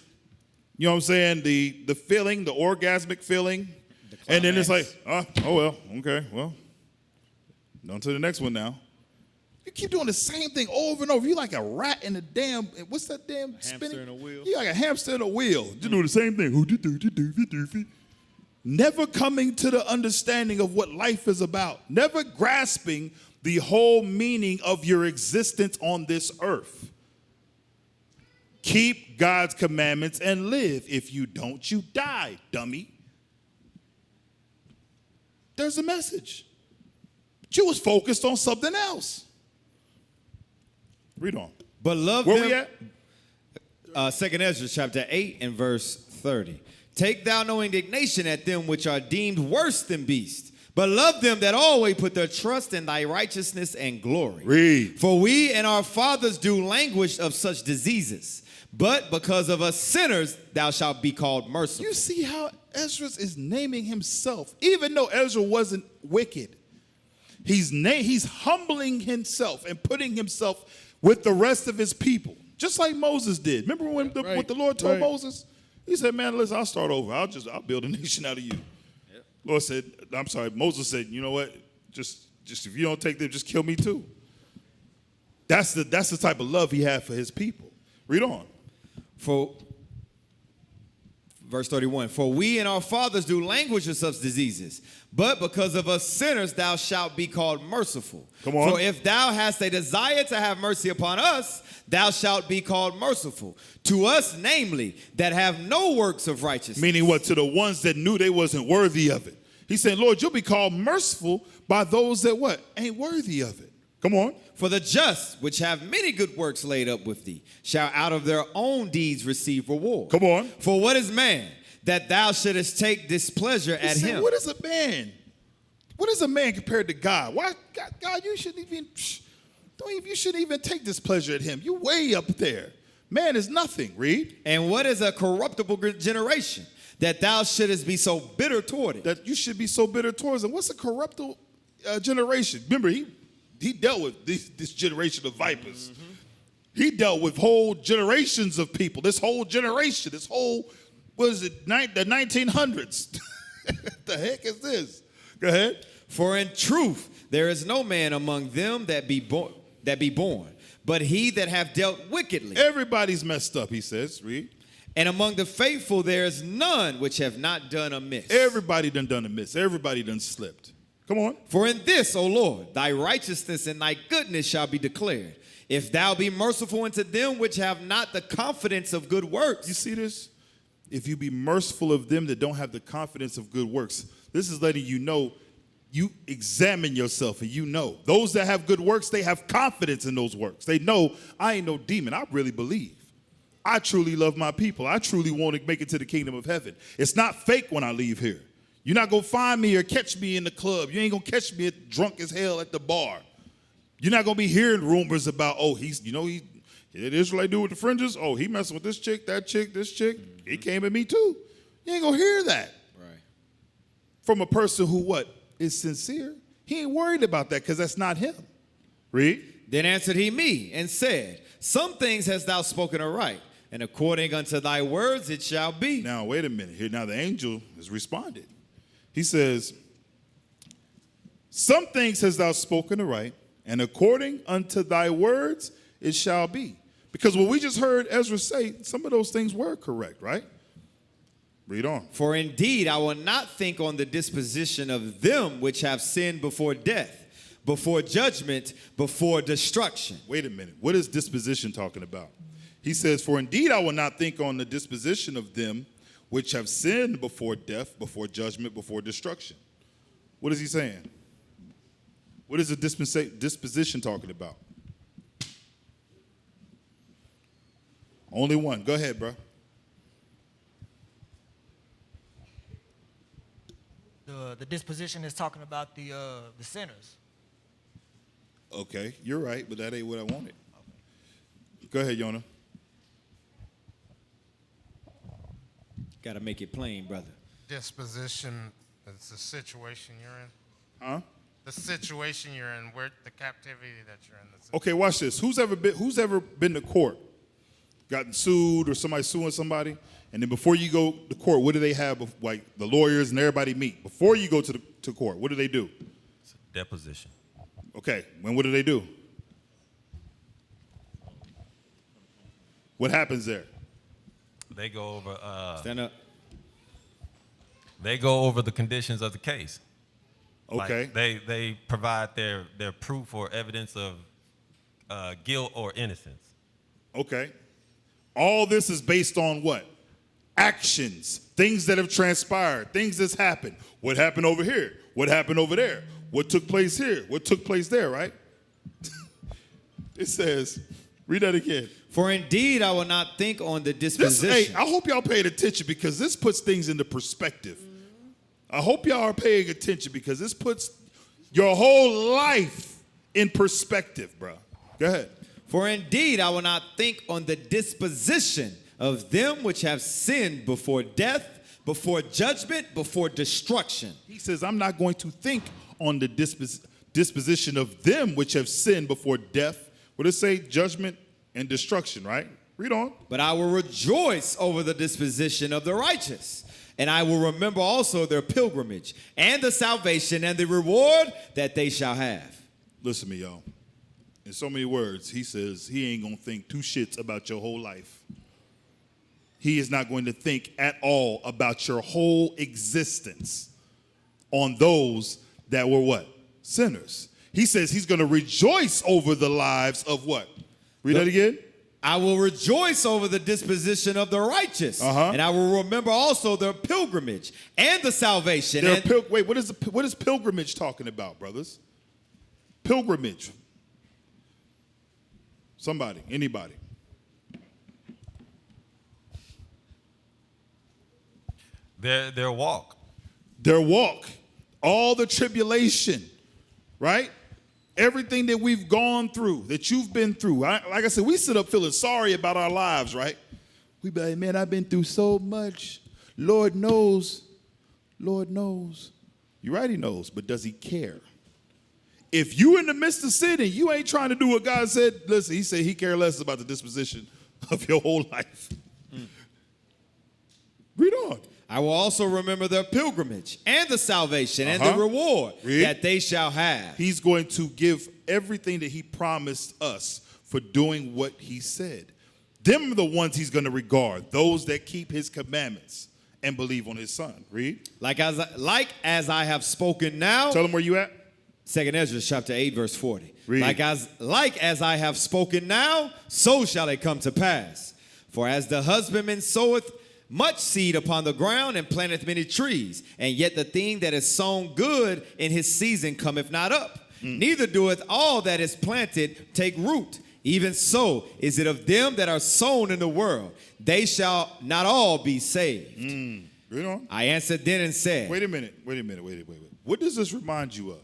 you know what I'm saying, the feeling, the orgasmic feeling. And then it's like, oh well, okay, well, on to the next one now. You keep doing the same thing over and over. You're like a rat in a damn, what's that damn spinning? Hamster in a wheel. You're like a hamster in a wheel. You do the same thing. Never coming to the understanding of what life is about. Never grasping the whole meaning of your existence on this earth. Keep God's commandments and live. If you don't, you die, dummy. There's a message. But you was focused on something else. Read on. But love Where them. we at? 2 Ezra chapter 8 and verse 30. Take thou no indignation at them which are deemed worse than beasts, but love them that always put their trust in thy righteousness and glory. Read. For we and our fathers do languish of such diseases, but because of us sinners thou shalt be called merciful. You see how Ezra is naming himself, even though Ezra wasn't wicked. He's humbling himself and putting himself with the rest of his people, just like Moses did. Remember when what the Lord told Moses? He said, man, listen, I'll start over. I'll build a nation out of you. Yep. Lord said, Moses said, you know what? Just if you don't take them, just kill me too. That's the type of love he had for his people. Read on. For Verse 31, for we and our fathers do languish of such diseases, but because of us sinners thou shalt be called merciful. Come on. For if thou hast a desire to have mercy upon us, thou shalt be called merciful. To us, namely, that have no works of righteousness. Meaning what? To the ones that knew they wasn't worthy of it. He's saying, Lord, you'll be called merciful by those that what? Ain't worthy of it. Come on. For the just, which have many good works laid up with thee, shall out of their own deeds receive reward. Come on. For what is man, that thou shouldest take displeasure at He said, him? what is a man? What is a man compared to God? Why, God, you shouldn't even, you shouldn't even take displeasure at him. You way up there. Man is nothing. Read. And what is a corruptible generation, that thou shouldest be so bitter toward it? That you should be so bitter towards him. What's a corruptible generation? Remember, he dealt with this generation of vipers. Mm-hmm. He dealt with whole generations of people. This whole generation, this whole, what is it, the 1900s. What the heck is this? Go ahead. For in truth there is no man among them that be born, but he that have dealt wickedly. Everybody's messed up, he says. Read. And among the faithful there is none which have not done amiss. Everybody done amiss. Everybody done slipped. Come on. For in this, O Lord, thy righteousness and thy goodness shall be declared, if thou be merciful unto them which have not the confidence of good works. You see this? If you be merciful of them that don't have the confidence of good works, this is letting you know, you examine yourself and you know. Those that have good works, they have confidence in those works. They know, I ain't no demon. I really believe. I truly love my people. I truly want to make it to the kingdom of heaven. It's not fake when I leave here. You're not going to find me or catch me in the club. You ain't going to catch me drunk as hell at the bar. You're not going to be hearing rumors about, oh, he's, he did Israelite dude with the fringes? Oh, he messing with this chick, that chick, this chick. He came at me too. You ain't going to hear that. Right. From a person who what? Is sincere. He ain't worried about that because that's not him. Read. Then answered he me and said, some things hast thou spoken aright, and according unto thy words it shall be. Now, wait a minute here. Now, the angel has responded. He says, some things hast thou spoken aright, and according unto thy words it shall be. Because what we just heard Ezra say, some of those things were correct, right? Read on. For indeed I will not think on the disposition of them which have sinned before death, before judgment, before destruction. Wait a minute. What is disposition talking about? He says, for indeed I will not think on the disposition of them which have sinned before death, before judgment, before destruction. What is he saying? What is the disposition talking about? Only one. Go ahead, bro. The disposition is talking about the sinners. Okay, you're right, but that ain't what I wanted. Go ahead, Yona. Got to make it plain, brother. Disposition is the situation you're in. Huh? The situation you're in, where the captivity that you're in. Okay, watch this. Who's ever been to court, gotten sued, or somebody suing somebody, and then before you go to court, what do they have? Like the lawyers and everybody meet before you go to court. What do they do? It's a deposition. Okay, what do they do? What happens there? They go over. Stand up. They go over the conditions of the case. Okay. Like they provide their proof or evidence of guilt or innocence. Okay. All this is based on what? Actions, things that have transpired, things that's happened. What happened over here? What happened over there? What took place here? What took place there, right? It says, read that again. For indeed I will not think on the This, disposition. hey, I hope y'all paid attention because this puts things into perspective. I hope y'all are paying attention because this puts your whole life in perspective, bro. Go ahead. For indeed I will not think on the disposition of them which have sinned before death, before judgment, before destruction. He says, I'm not going to think on the disposition of them which have sinned before death. What does it say? Judgment and destruction, right? Read on. But I will rejoice over the disposition of the righteous, and I will remember also their pilgrimage and the salvation and the reward that they shall have. Listen to me, y'all. In so many words, he says he ain't going to think two shits about your whole life. he is not going to think at all about your whole existence on those that were what? Sinners. He says he's going to rejoice over the lives of what? Read that again. I will rejoice over the disposition of the righteous, and I will remember also their pilgrimage and the salvation. Wait, what is pilgrimage talking about, brothers? Pilgrimage. Somebody, anybody. Their walk. Their walk. All the tribulation, right? Everything that we've gone through, that you've been through. Like I said, we sit up feeling sorry about our lives, right? We be like, man, I've been through so much. Lord knows. Lord knows. You're right, he knows, but does he care? If you in the midst of sin and you ain't trying to do what God said, listen, he said he care less about the disposition of your whole life. Read on. I will also remember their pilgrimage and the salvation and the reward that they shall have. He's going to give everything that he promised us for doing what he said. Them are the ones he's going to regard, those that keep his commandments and believe on his son. Read. Like as I have spoken now. Tell them where you at. 2 Ezra chapter 8, verse 40. Read. Like as I have spoken now, so shall it come to pass. For as the husbandman soweth much seed upon the ground and planteth many trees, and yet the thing that is sown good in his season cometh not up. Neither doeth all that is planted take root. Even so is it of them that are sown in the world. They shall not all be saved. Read on. I answered then and said. Wait a minute. What does this remind you of?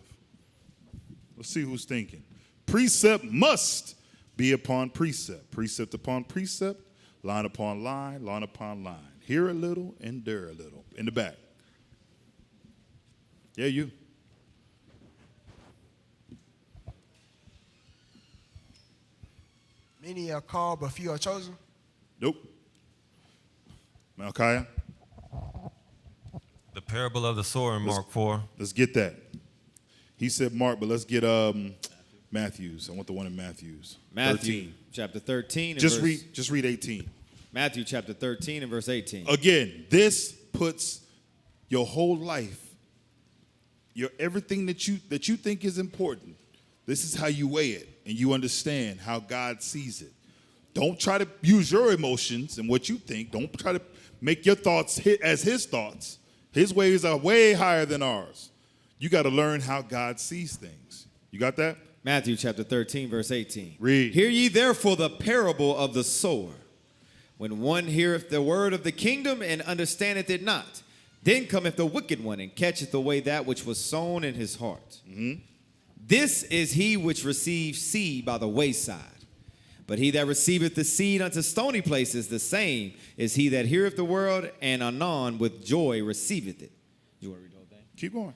Let's see who's thinking. Precept must be upon precept. Precept upon precept. Line upon line. Line upon line. Here a little and there a little. In the back. Yeah, you. Many are called, but few are chosen. Nope. Malchiah. The parable of the sower in Mark 4. Let's get that. He said Mark, but let's get Matthew's. I want the one in Matthew's. Matthew 13. chapter 13. And Just read 18. Matthew chapter 13 and verse 18. Again, this puts your whole life, everything that you think is important. This is how you weigh it and you understand how God sees it. Don't try to use your emotions and what you think. Don't try to make your thoughts hit as his thoughts. His ways are way higher than ours. You got to learn how God sees things. You got that? Matthew chapter 13, verse 18. Read. Hear ye therefore the parable of the sower. When one heareth the word of the kingdom and understandeth it not, then cometh the wicked one and catcheth away that which was sown in his heart. This is he which receives seed by the wayside. But he that receiveth the seed unto stony places, the same is he that heareth the word and anon with joy receiveth it. You want to read the whole thing? Keep going.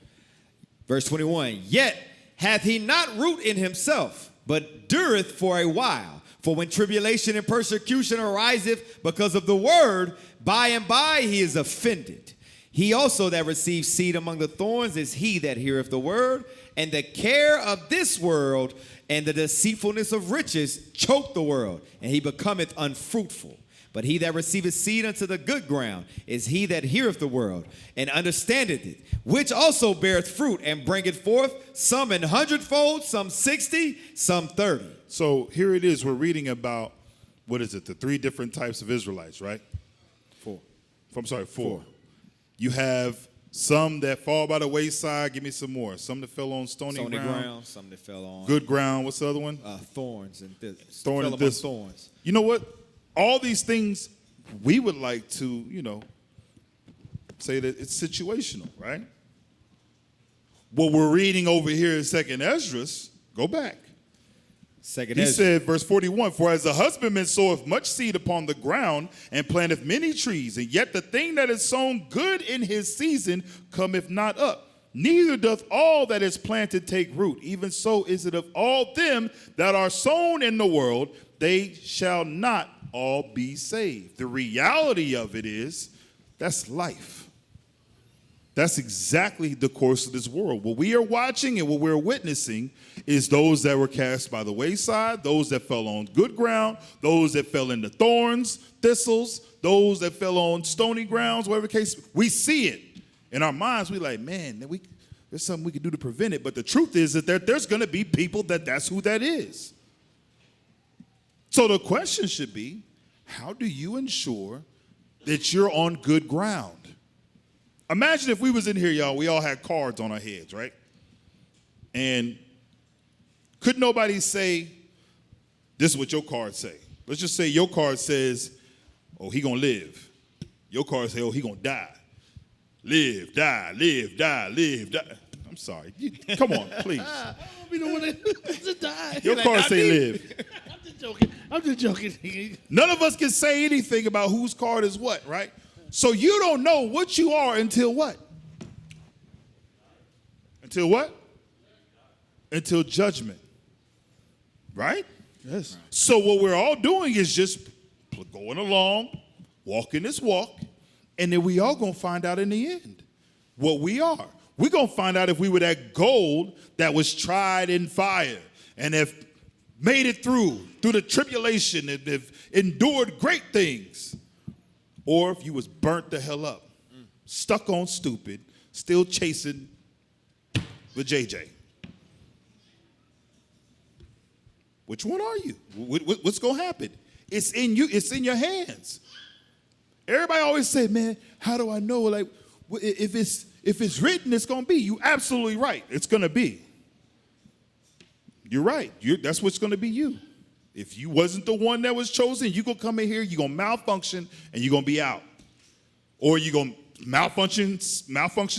Verse 21, yet hath he not root in himself, but dureth for a while. For when tribulation and persecution ariseth because of the word, by and by he is offended. He also that receives seed among the thorns is he that heareth the word, and the care of this world and the deceitfulness of riches choke the world, and he becometh unfruitful. But he that receiveth seed unto the good ground is he that heareth the word, and understandeth it, which also beareth fruit, and bringeth forth some an hundredfold, some 60, some 30. So here it is. We're reading about, what is it, the three different types of Israelites, right? Four. Four. You have some that fall by the wayside. Give me some more. Some that fell on stony ground. Some that fell on Good ground. What's the other one? thorns and Thorn and thistle. thorns. You know what? All these things we would like to, say that it's situational, right? What we're reading over here in 2nd Esdras, go back. He said, verse 41, for as the husbandman soweth much seed upon the ground and planteth many trees, and yet the thing that is sown good in his season cometh not up. Neither doth all that is planted take root. Even so is it of all them that are sown in the world, they shall not all be saved. The reality of it is, that's life. That's exactly the course of this world. What we are watching and what we're witnessing is those that were cast by the wayside, those that fell on good ground, those that fell into thorns, thistles, those that fell on stony grounds, whatever the case. We see it in our minds. We're like, man, there's something we can do to prevent it. But the truth is that there's going to be people that's who that is. So the question should be, how do you ensure that you're on good ground? Imagine if we was in here, y'all, we all had cards on our heads, right? And could nobody say, this is what your card say. Let's just say your card says, oh, he gonna live. Your card say, oh, he gonna die. Live, die, live, die, live, die. I'm sorry. Come on, please. I don't be the one to die. Your card say live. I'm just joking. I'm just joking. None of us can say anything about whose card is what, right? So you don't know what you are until what? Until what? Until judgment. Right? Yes. So what we're all doing is just going along, walking this walk, and then we all gonna find out in the end what we are. We're gonna find out if we were that gold that was tried in fire and have made it through the tribulation and have endured great things. Or if you was burnt the hell up, stuck on stupid, still chasing the JJ. Which one are you? What's going to happen? It's in you. It's in your hands. Everybody always say, man, how do I know? Like, if it's written, it's going to be. You absolutely right. It's going to be. You're right. That's what's going to be you. If you wasn't the one that was chosen, you're going to come in here, you're going to malfunction, and you're going to be out. Or you're going to malfunction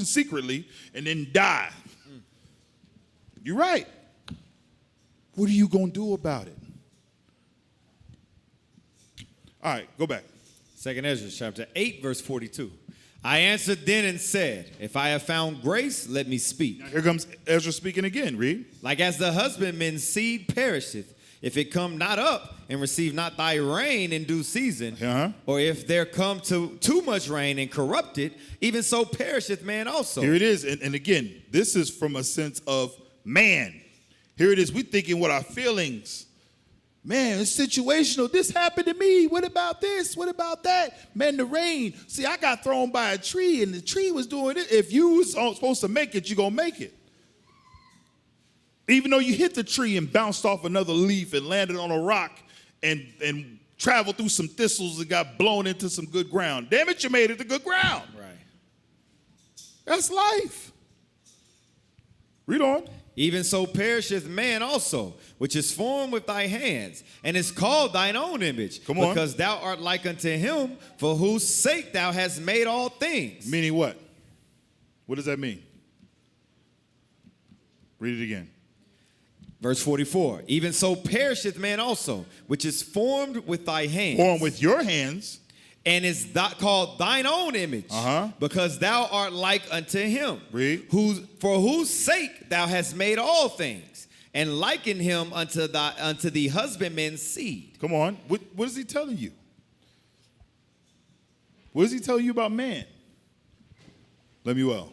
secretly and then die. You're right. What are you going to do about it? All right, go back. 2 Ezra chapter 8, verse 42. I answered then and said, if I have found grace, let me speak. Now here comes Ezra speaking again. Read. Like as the husbandman's seed perisheth, if it come not up and receive not thy rain in due season, or if there come too much rain and corrupt it, even so perisheth man also. Here it is. And again, this is from a sense of man. Here it is. We thinking what our feelings. Man, it's situational. This happened to me. What about this? What about that? Man, the rain. See, I got thrown by a tree, and the tree was doing it. If you was supposed to make it, you're going to make it. Even though you hit the tree and bounced off another leaf and landed on a rock and traveled through some thistles and got blown into some good ground. Damn it, you made it to good ground. Right. That's life. Read on. Even so perisheth man also, which is formed with thy hands, and is called thine own image. Come on. Because thou art like unto him, for whose sake thou hast made all things. Meaning what? What does that mean? Read it again. Verse 44, even so perisheth man also, which is formed with thy hands. Formed with your hands. And is called thine own image, because thou art like unto him. Read. For whose sake thou hast made all things, and likened him unto the husbandman's seed. Come on. What is he telling you? What does he tell you about man? Lemuel.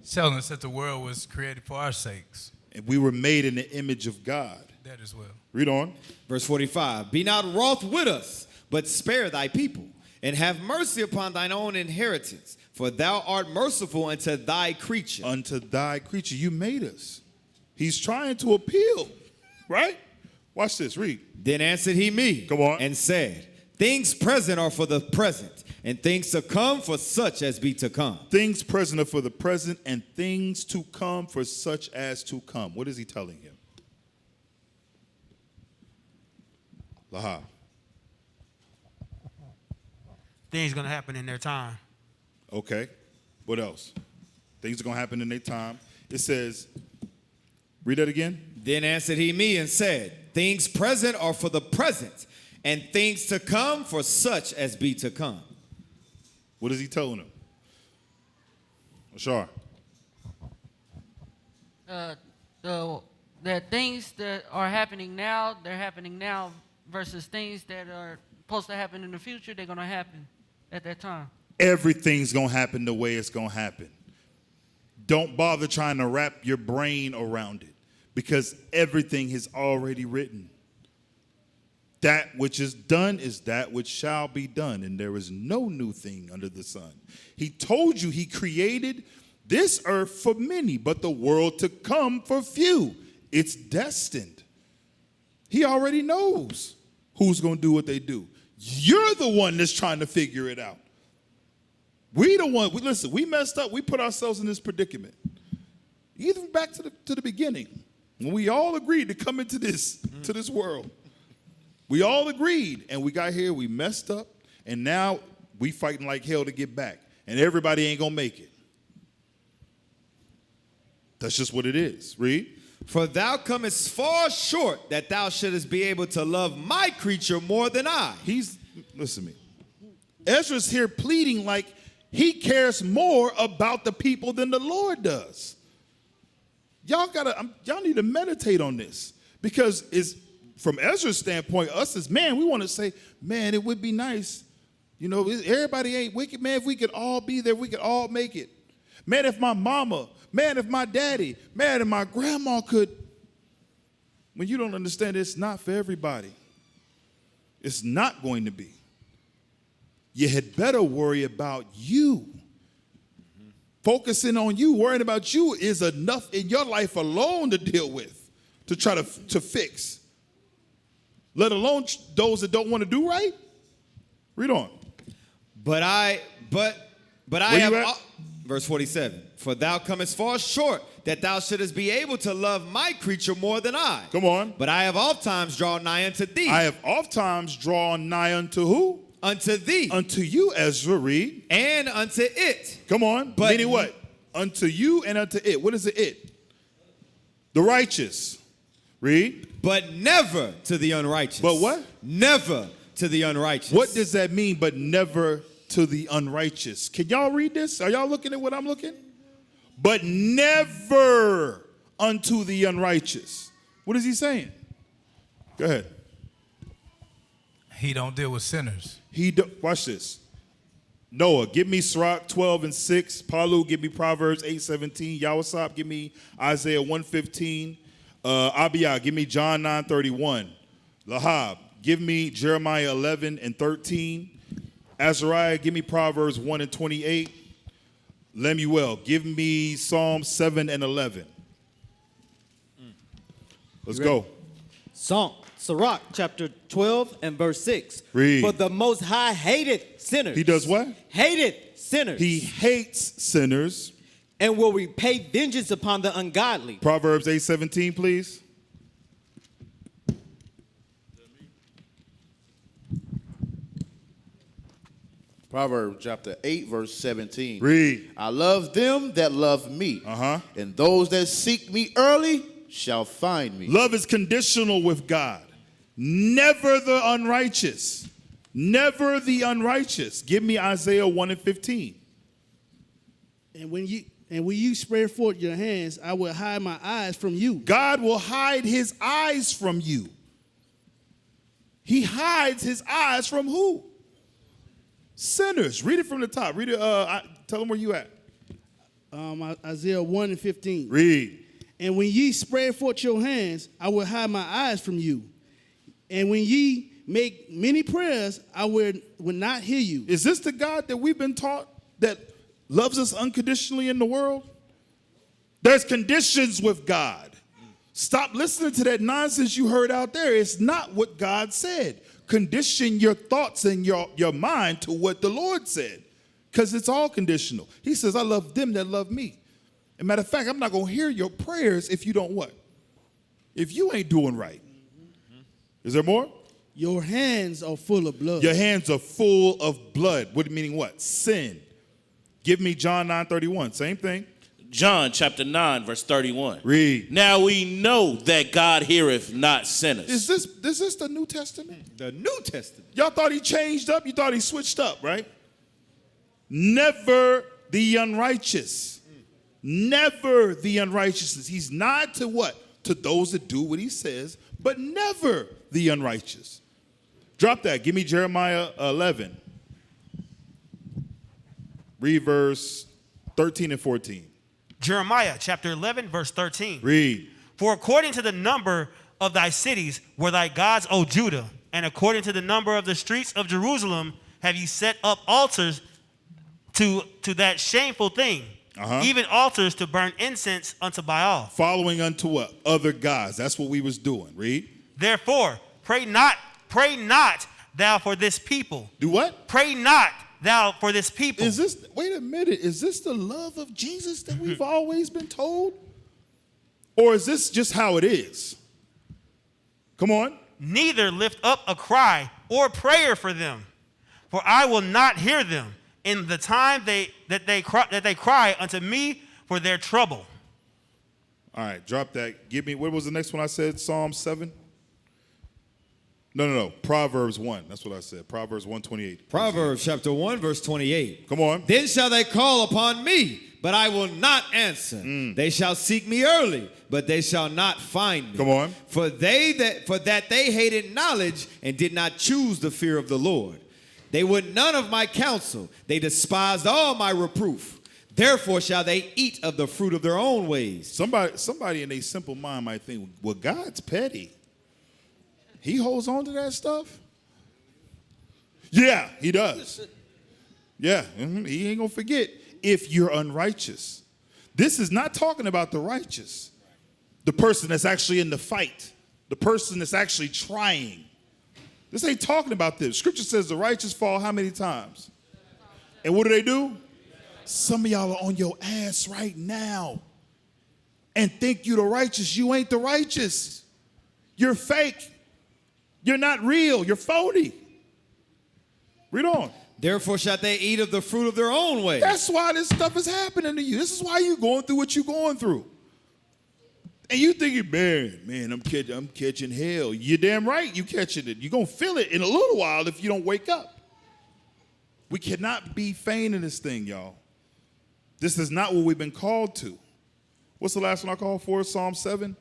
Telling us that the world was created for our sakes. And we were made in the image of God. That as well. Read on. Verse 45, be not wroth with us, but spare thy people, and have mercy upon thine own inheritance, for thou art merciful unto thy creature. Unto thy creature. You made us. He's trying to appeal, right? Watch this. Read. Then answered he me. Come on. And said, things present are for the present, and things to come for such as be to come. Things present are for the present, and things to come for such as to come. What is he telling him? Laha. Things going to happen in their time. Okay. What else? Things are going to happen in their time. It says, read that again. Then answered he me and said, things present are for the present, and things to come for such as be to come. What is he telling them? Ashar. That things that are happening now, they're happening now, versus things that are supposed to happen in the future, they're going to happen. at that time. Everything's going to happen the way it's going to happen. Don't bother trying to wrap your brain around it because everything is already written. That which is done is that which shall be done, and there is no new thing under the sun. He told you he created this earth for many, but the world to come for few. It's destined. He already knows who's going to do what they do. You're the one that's trying to figure it out. Listen, we messed up. We put ourselves in this predicament. Even back to the beginning, when we all agreed to come into this world. We all agreed, and we got here, we messed up, and now we fighting like hell to get back. And everybody ain't going to make it. That's just what it is. Read. For thou comest far short that thou shouldest be able to love my creature more than I. Listen to me. Ezra's here pleading like he cares more about the people than the Lord does. Y'all need to meditate on this because from Ezra's standpoint, us as man, we want to say, man, it would be nice. You know, everybody ain't wicked, man. If we could all be there, we could all make it. Man, if my mama, man, if my daddy, man, if my grandma could. When you don't understand, it's not for everybody. It's not going to be. You had better worry about you. Focusing on you, worrying about you is enough in your life alone to deal with, to try to fix. Let alone those that don't want to do right. Read on. But I have, verse 47, for thou comest far short that thou shouldest be able to love my creature more than I. Come on. But I have oft times drawn nigh unto thee. I have oft times drawn nigh unto who? Unto thee. Unto you, Ezra, read. And unto it. Come on. But meaning what? Unto you and unto it. What is the it? The righteous. Read. But never to the unrighteous. But what? Never to the unrighteous. What does that mean, but never to the unrighteous? Can y'all read this? Are y'all looking at what I'm looking? But never unto the unrighteous. What is he saying? Go ahead. He don't deal with sinners. Watch this. Noah, give me Sirach 12:6. Pallu, give me Proverbs 8:17. Yawasop, give me Isaiah 1:15. Abiyah, give me John 9:31. Lahab, give me Jeremiah 11:13. Azariah, give me Proverbs 1:28. Lemuel, give me Psalm 7:11. Let's go. Sirach chapter 12 and verse 6. Read. For the Most High hated sinners. He does what? Hated sinners. He hates sinners. And will repay vengeance upon the ungodly. Proverbs 8:17, please. Proverbs chapter 8, verse 17. Read. I love them that love me. And those that seek me early shall find me. Love is conditional with God. Never the unrighteous. Never the unrighteous. Give me Isaiah 1:15. And when you spread forth your hands, I will hide my eyes from you. God will hide his eyes from you. He hides his eyes from who? Sinners. Read it from the top. Read it. Tell them where you at. Isaiah 1:15. Read. And when ye spread forth your hands, I will hide my eyes from you. And when ye make many prayers, I will not hear you. Is this the God that we've been taught that loves us unconditionally in the world? There's conditions with God. Stop listening to that nonsense you heard out there. It's not what God said. Condition your thoughts and your mind to what the Lord said, because it's all conditional. He says, I love them that love me. As a matter of fact, I'm not going to hear your prayers if you don't what? If you ain't doing right. Is there more? Your hands are full of blood. Your hands are full of blood. What meaning what? Sin. Give me John 9:31. Same thing. John chapter 9, verse 31. Read. Now we know that God heareth not sinners. Is this the New Testament? The New Testament. Y'all thought he changed up? You thought he switched up, right? Never the unrighteous. Never the unrighteousness. He's not to what? To those that do what he says, but never the unrighteous. Drop that. Give me Jeremiah 11. Read verse 13 and 14. Jeremiah chapter 11, verse 13. Read. For according to the number of thy cities were thy gods, O Judah, and according to the number of the streets of Jerusalem have ye set up altars to that shameful thing, even altars to burn incense unto Baal. Following unto what? Other gods. That's what we was doing. Read. Therefore, pray not thou for this people. Do what? Pray not thou for this people. Is this, wait a minute, is this the love of Jesus that we've always been told? Or is this just how it is? Come on. Neither lift up a cry or prayer for them, for I will not hear them in the time that they cry unto me for their trouble. All right, drop that. Give me, what was the next one I said? Psalm 7? No. Proverbs 1. That's what I said. Proverbs 1:28. Proverbs chapter 1, verse 28. Come on. Then shall they call upon me, but I will not answer. They shall seek me early, but they shall not find me. Come on. For that they hated knowledge and did not choose the fear of the Lord. They would none of my counsel. They despised all my reproof. Therefore shall they eat of the fruit of their own ways. Somebody in a simple mind might think, well, God's petty. He holds on to that stuff? Yeah, he does. Yeah, he ain't going to forget if you're unrighteous. This is not talking about the righteous, the person that's actually in the fight, the person that's actually trying. This ain't talking about this. Scripture says the righteous fall how many times? And what do? Some of y'all are on your ass right now and think you the righteous. You ain't the righteous. You're fake. You're not real. You're phony. Read on. Therefore shall they eat of the fruit of their own way. That's why this stuff is happening to you. This is why you're going through what you're going through. And you thinking, man, I'm catching hell. You're damn right you catching it. You're going to feel it in a little while if you don't wake up. We cannot be feigning this thing, y'all. This is not what we've been called to. What's the last one I called for? Psalm 7?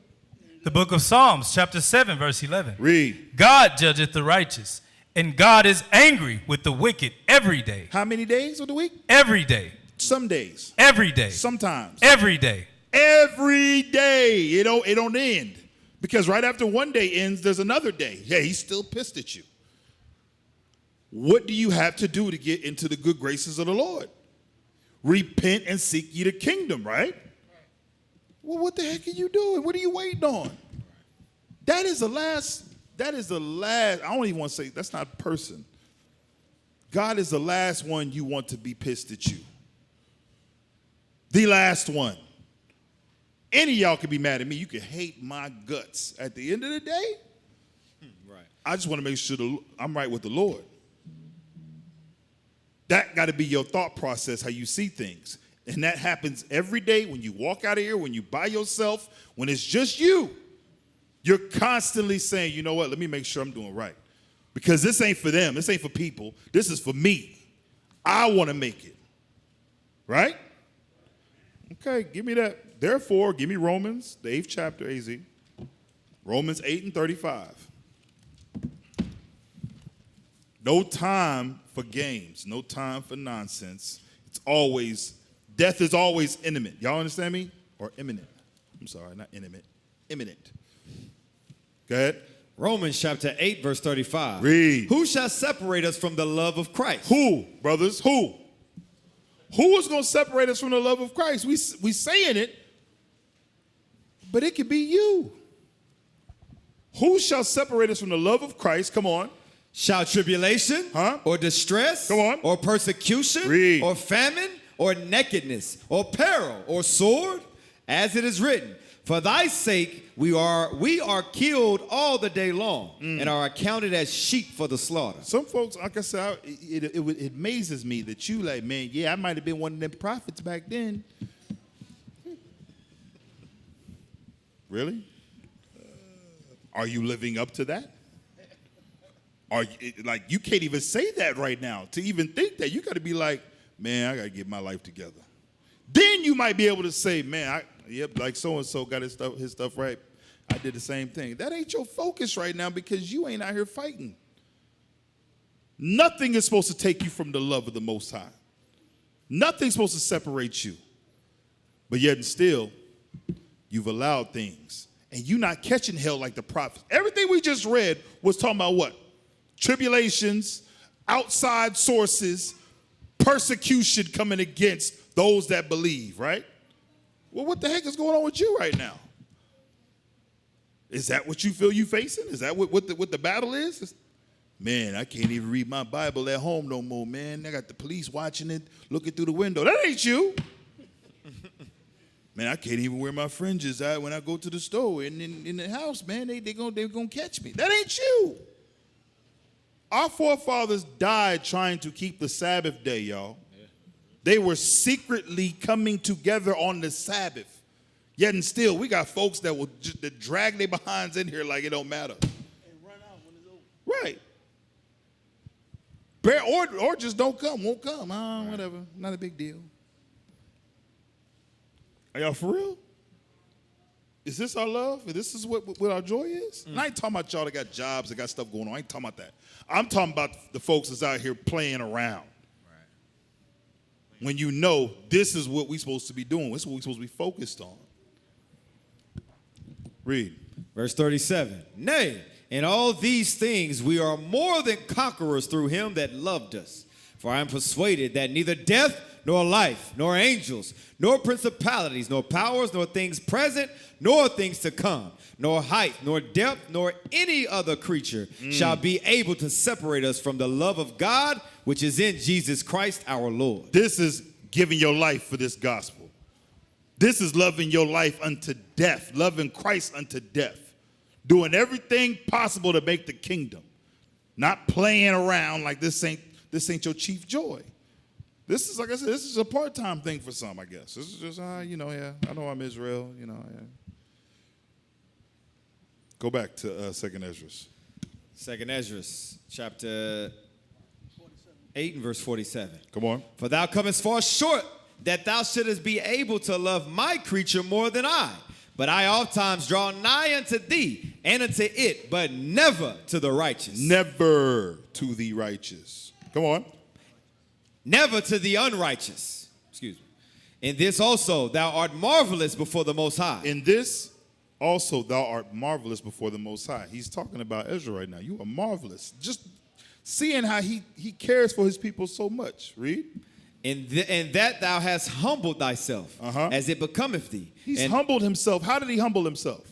The book of Psalms, chapter 7, verse 11. Read. God judgeth the righteous, and God is angry with the wicked every day. How many days of the week? Every day. Some days. Every day. Sometimes. Every day. Every day. It don't end. Because right after one day ends, there's another day. Yeah, he's still pissed at you. What do you have to do to get into the good graces of the Lord? Repent and seek ye the kingdom, right? Well, what the heck are you doing? What are you waiting on? That is the last, I don't even want to say, that's not a person. God is the last one you want to be pissed at you. The last one. Any of y'all could be mad at me. You can hate my guts. At the end of the day, right. I just want to make sure I'm right with the Lord. That got to be your thought process, how you see things. And that happens every day when you walk out of here, when you by yourself, when it's just you. You're constantly saying, you know what, let me make sure I'm doing right. Because this ain't for them. This ain't for people. This is for me. I want to make it. Right? Okay, give me that. Therefore, give me Romans, the 8th chapter, AZ. Romans 8 and 35. No time for games. No time for nonsense. It's always, death is always imminent. Y'all understand me? Or imminent. I'm sorry, not intimate. Imminent. Go ahead. Romans chapter 8, verse 35. Read. Who shall separate us from the love of Christ? Who, brothers? Who? Who is going to separate us from the love of Christ? We saying it, but it could be you. Who shall separate us from the love of Christ? Come on. Shall tribulation or distress Come on. or persecution Read. or famine or nakedness or peril or sword? As it is written, for thy sake we are killed all the day long and are accounted as sheep for the slaughter. Some folks, like I said, it amazes me that you like, man, yeah, I might have been one of them prophets back then. Really? Are you living up to that? Are you, like, you can't even say that right now. To even think that, you got to be like, man, I got to get my life together. Then you might be able to say, man, like so-and-so got his stuff right. I did the same thing. That ain't your focus right now because you ain't out here fighting. Nothing is supposed to take you from the love of the Most High. Nothing's supposed to separate you. But yet and still, you've allowed things. And you're not catching hell like the prophets. Everything we just read was talking about what? Tribulations, outside sources, persecution coming against those that believe, right? Well, what the heck is going on with you right now? Is that what you feel you facing? Is that what the battle is? Man, I can't even read my Bible at home no more, man. I got the police watching it, looking through the window. That ain't you. Man, I can't even wear my fringes out when I go to the store and in the house, man. They're gonna catch me. That ain't you. Our forefathers died trying to keep the Sabbath day, y'all. Yeah. They were secretly coming together on the Sabbath. Yet and still, we got folks that will that drag their behinds in here like it don't matter. And run out when it's over. Right. Or just don't come, won't come. Whatever, not a big deal. Are y'all for real? Is this our love? This is what our joy is? And I ain't talking about y'all that got jobs, that got stuff going on. I ain't talking about that. I'm talking about the folks that's out here playing around. Right. When you know this is what we're supposed to be doing. This is what we're supposed to be focused on. Read. Verse 37. Nay, in all these things we are more than conquerors through him that loved us. For I am persuaded that neither death, nor life, nor angels, nor principalities, nor powers, nor things present, nor things to come, nor height, nor depth, nor any other creature shall be able to separate us from the love of God, which is in Jesus Christ our Lord. This is giving your life for this gospel. This is loving your life unto death, loving Christ unto death, doing everything possible to make the kingdom, not playing around like this ain't your chief joy. This is, like I said, this is a part-time thing for some, I guess. This is just, yeah, I know I'm Israel, yeah. Go back to 2nd Ezra. 2nd Ezra, chapter 8 and verse 47. Come on. For thou comest far short that thou shouldest be able to love my creature more than I. But I oftentimes draw nigh unto thee and unto it, but never to the righteous. Never to the righteous. Come on. Never to the unrighteous. Excuse me. In this also thou art marvelous before the Most High. In this also thou art marvelous before the Most High. He's talking about Ezra right now. You are marvelous. Just seeing how he cares for his people so much. Read. In that thou hast humbled thyself, as it becometh thee. He's humbled himself. How did he humble himself?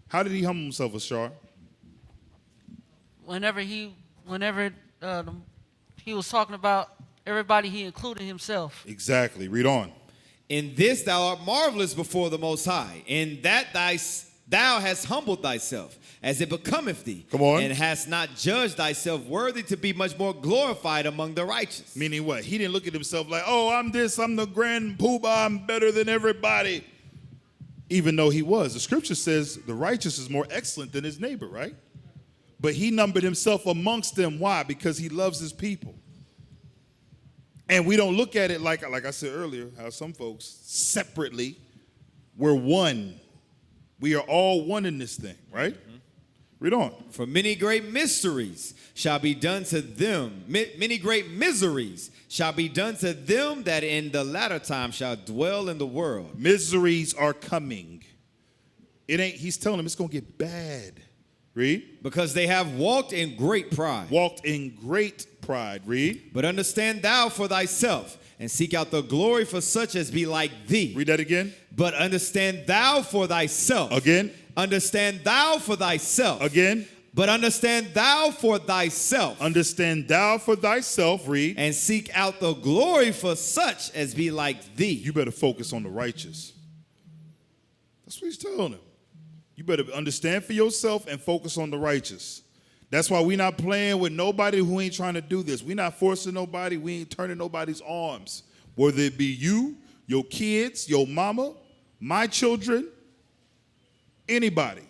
How did he humble himself, Ashar? Whenever he was talking about everybody, he included himself. Exactly. Read on. In this thou art marvelous before the Most High. In that thou hast humbled thyself, as it becometh thee. Come on. And hast not judged thyself worthy to be much more glorified among the righteous. Meaning what? He didn't look at himself like, oh, I'm this, I'm the grand poobah, I'm better than everybody. Even though he was. The scripture says the righteous is more excellent than his neighbor, right? But he numbered himself amongst them. Why? Because he loves his people. And we don't look at it like I said earlier, how some folks separately, we're one. We are all one in this thing, right? Mm-hmm. Read on. For many great mysteries shall be done to them. Many great miseries shall be done to them that in the latter time shall dwell in the world. Miseries are coming. He's telling them it's going to get bad. Read. Because they have walked in great pride. Walked in great pride. Read. But understand thou for thyself, and seek out the glory for such as be like thee. Read that again. But understand thou for thyself. Again. Understand thou for thyself. Again. But understand thou for thyself. Understand thou for thyself. Read. And seek out the glory for such as be like thee. You better focus on the righteous. That's what he's telling him. You better understand for yourself and focus on the righteous. That's why we're not playing with nobody who ain't trying to do this. We're not forcing nobody. We ain't turning nobody's arms. Whether it be you, your kids, your mama, my children, anybody.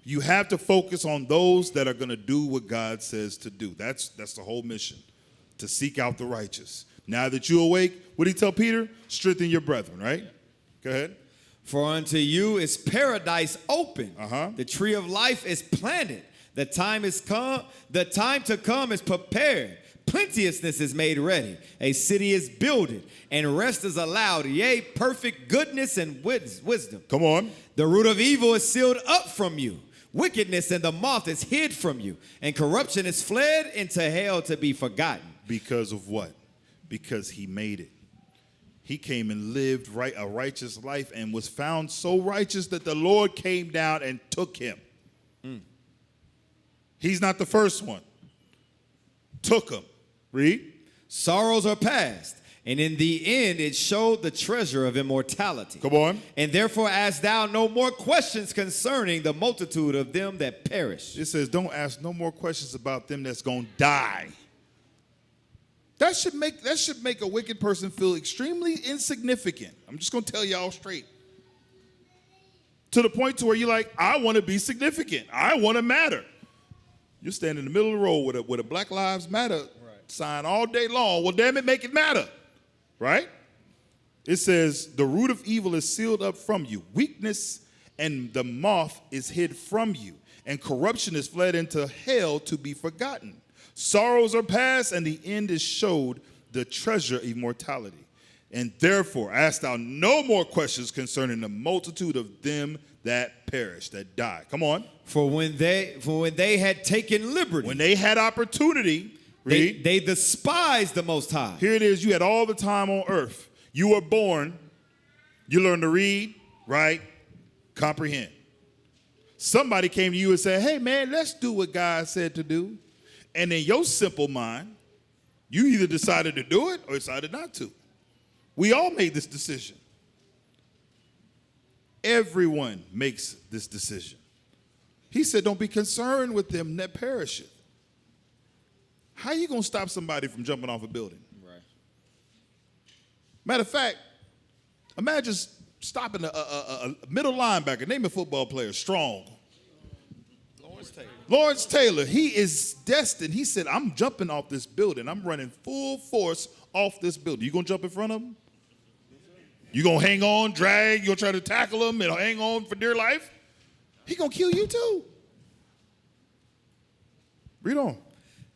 You have to focus on those that are going to do what God says to do. That's the whole mission, to seek out the righteous. Now that you're awake, what did he tell Peter? Strengthen your brethren, right? Go ahead. For unto you is paradise open. The tree of life is planted. The time is come. The time to come is prepared. Plenteousness is made ready. A city is builded, and rest is allowed. Yea, perfect goodness and wisdom. Come on. The root of evil is sealed up from you. Wickedness and the moth is hid from you, and corruption is fled into hell to be forgotten. Because of what? Because he made it. He came and lived a righteous life and was found so righteous that the Lord came down and took him. He's not the first one. Took him. Read. Sorrows are past, and in the end it showed the treasure of immortality. Come on. And therefore ask thou no more questions concerning the multitude of them that perish. It says, don't ask no more questions about them that's going to die. That should make a wicked person feel extremely insignificant. I'm just going to tell y'all straight. To the point to where you're like, I want to be significant. I want to matter. You're standing in the middle of the road with a Black Lives Matter sign all day long. Well, damn it, make it matter. Right? It says, the root of evil is sealed up from you. Weakness and the moth is hid from you. And corruption is fled into hell to be forgotten. Sorrows are past, and the end is showed the treasure of immortality. And therefore, ask thou no more questions concerning the multitude of them that perish, that die. Come on. For when they had taken liberty, when they had opportunity, they despised the Most High. Here it is. You had all the time on earth. You were born. You learned to read, write, comprehend. Somebody came to you and said, hey, man, let's do what God said to do. And in your simple mind, you either decided to do it or decided not to. We all made this decision. Everyone makes this decision. He said, don't be concerned with them that perisheth. How are you going to stop somebody from jumping off a building? Right. Matter of fact, imagine stopping a middle linebacker, name a football player, strong. Lawrence Taylor, he is destined. He said, I'm jumping off this building. I'm running full force off this building. You going to jump in front of him? You going to hang on, drag? You going to try to tackle him and hang on for dear life? He going to kill you too. Read on.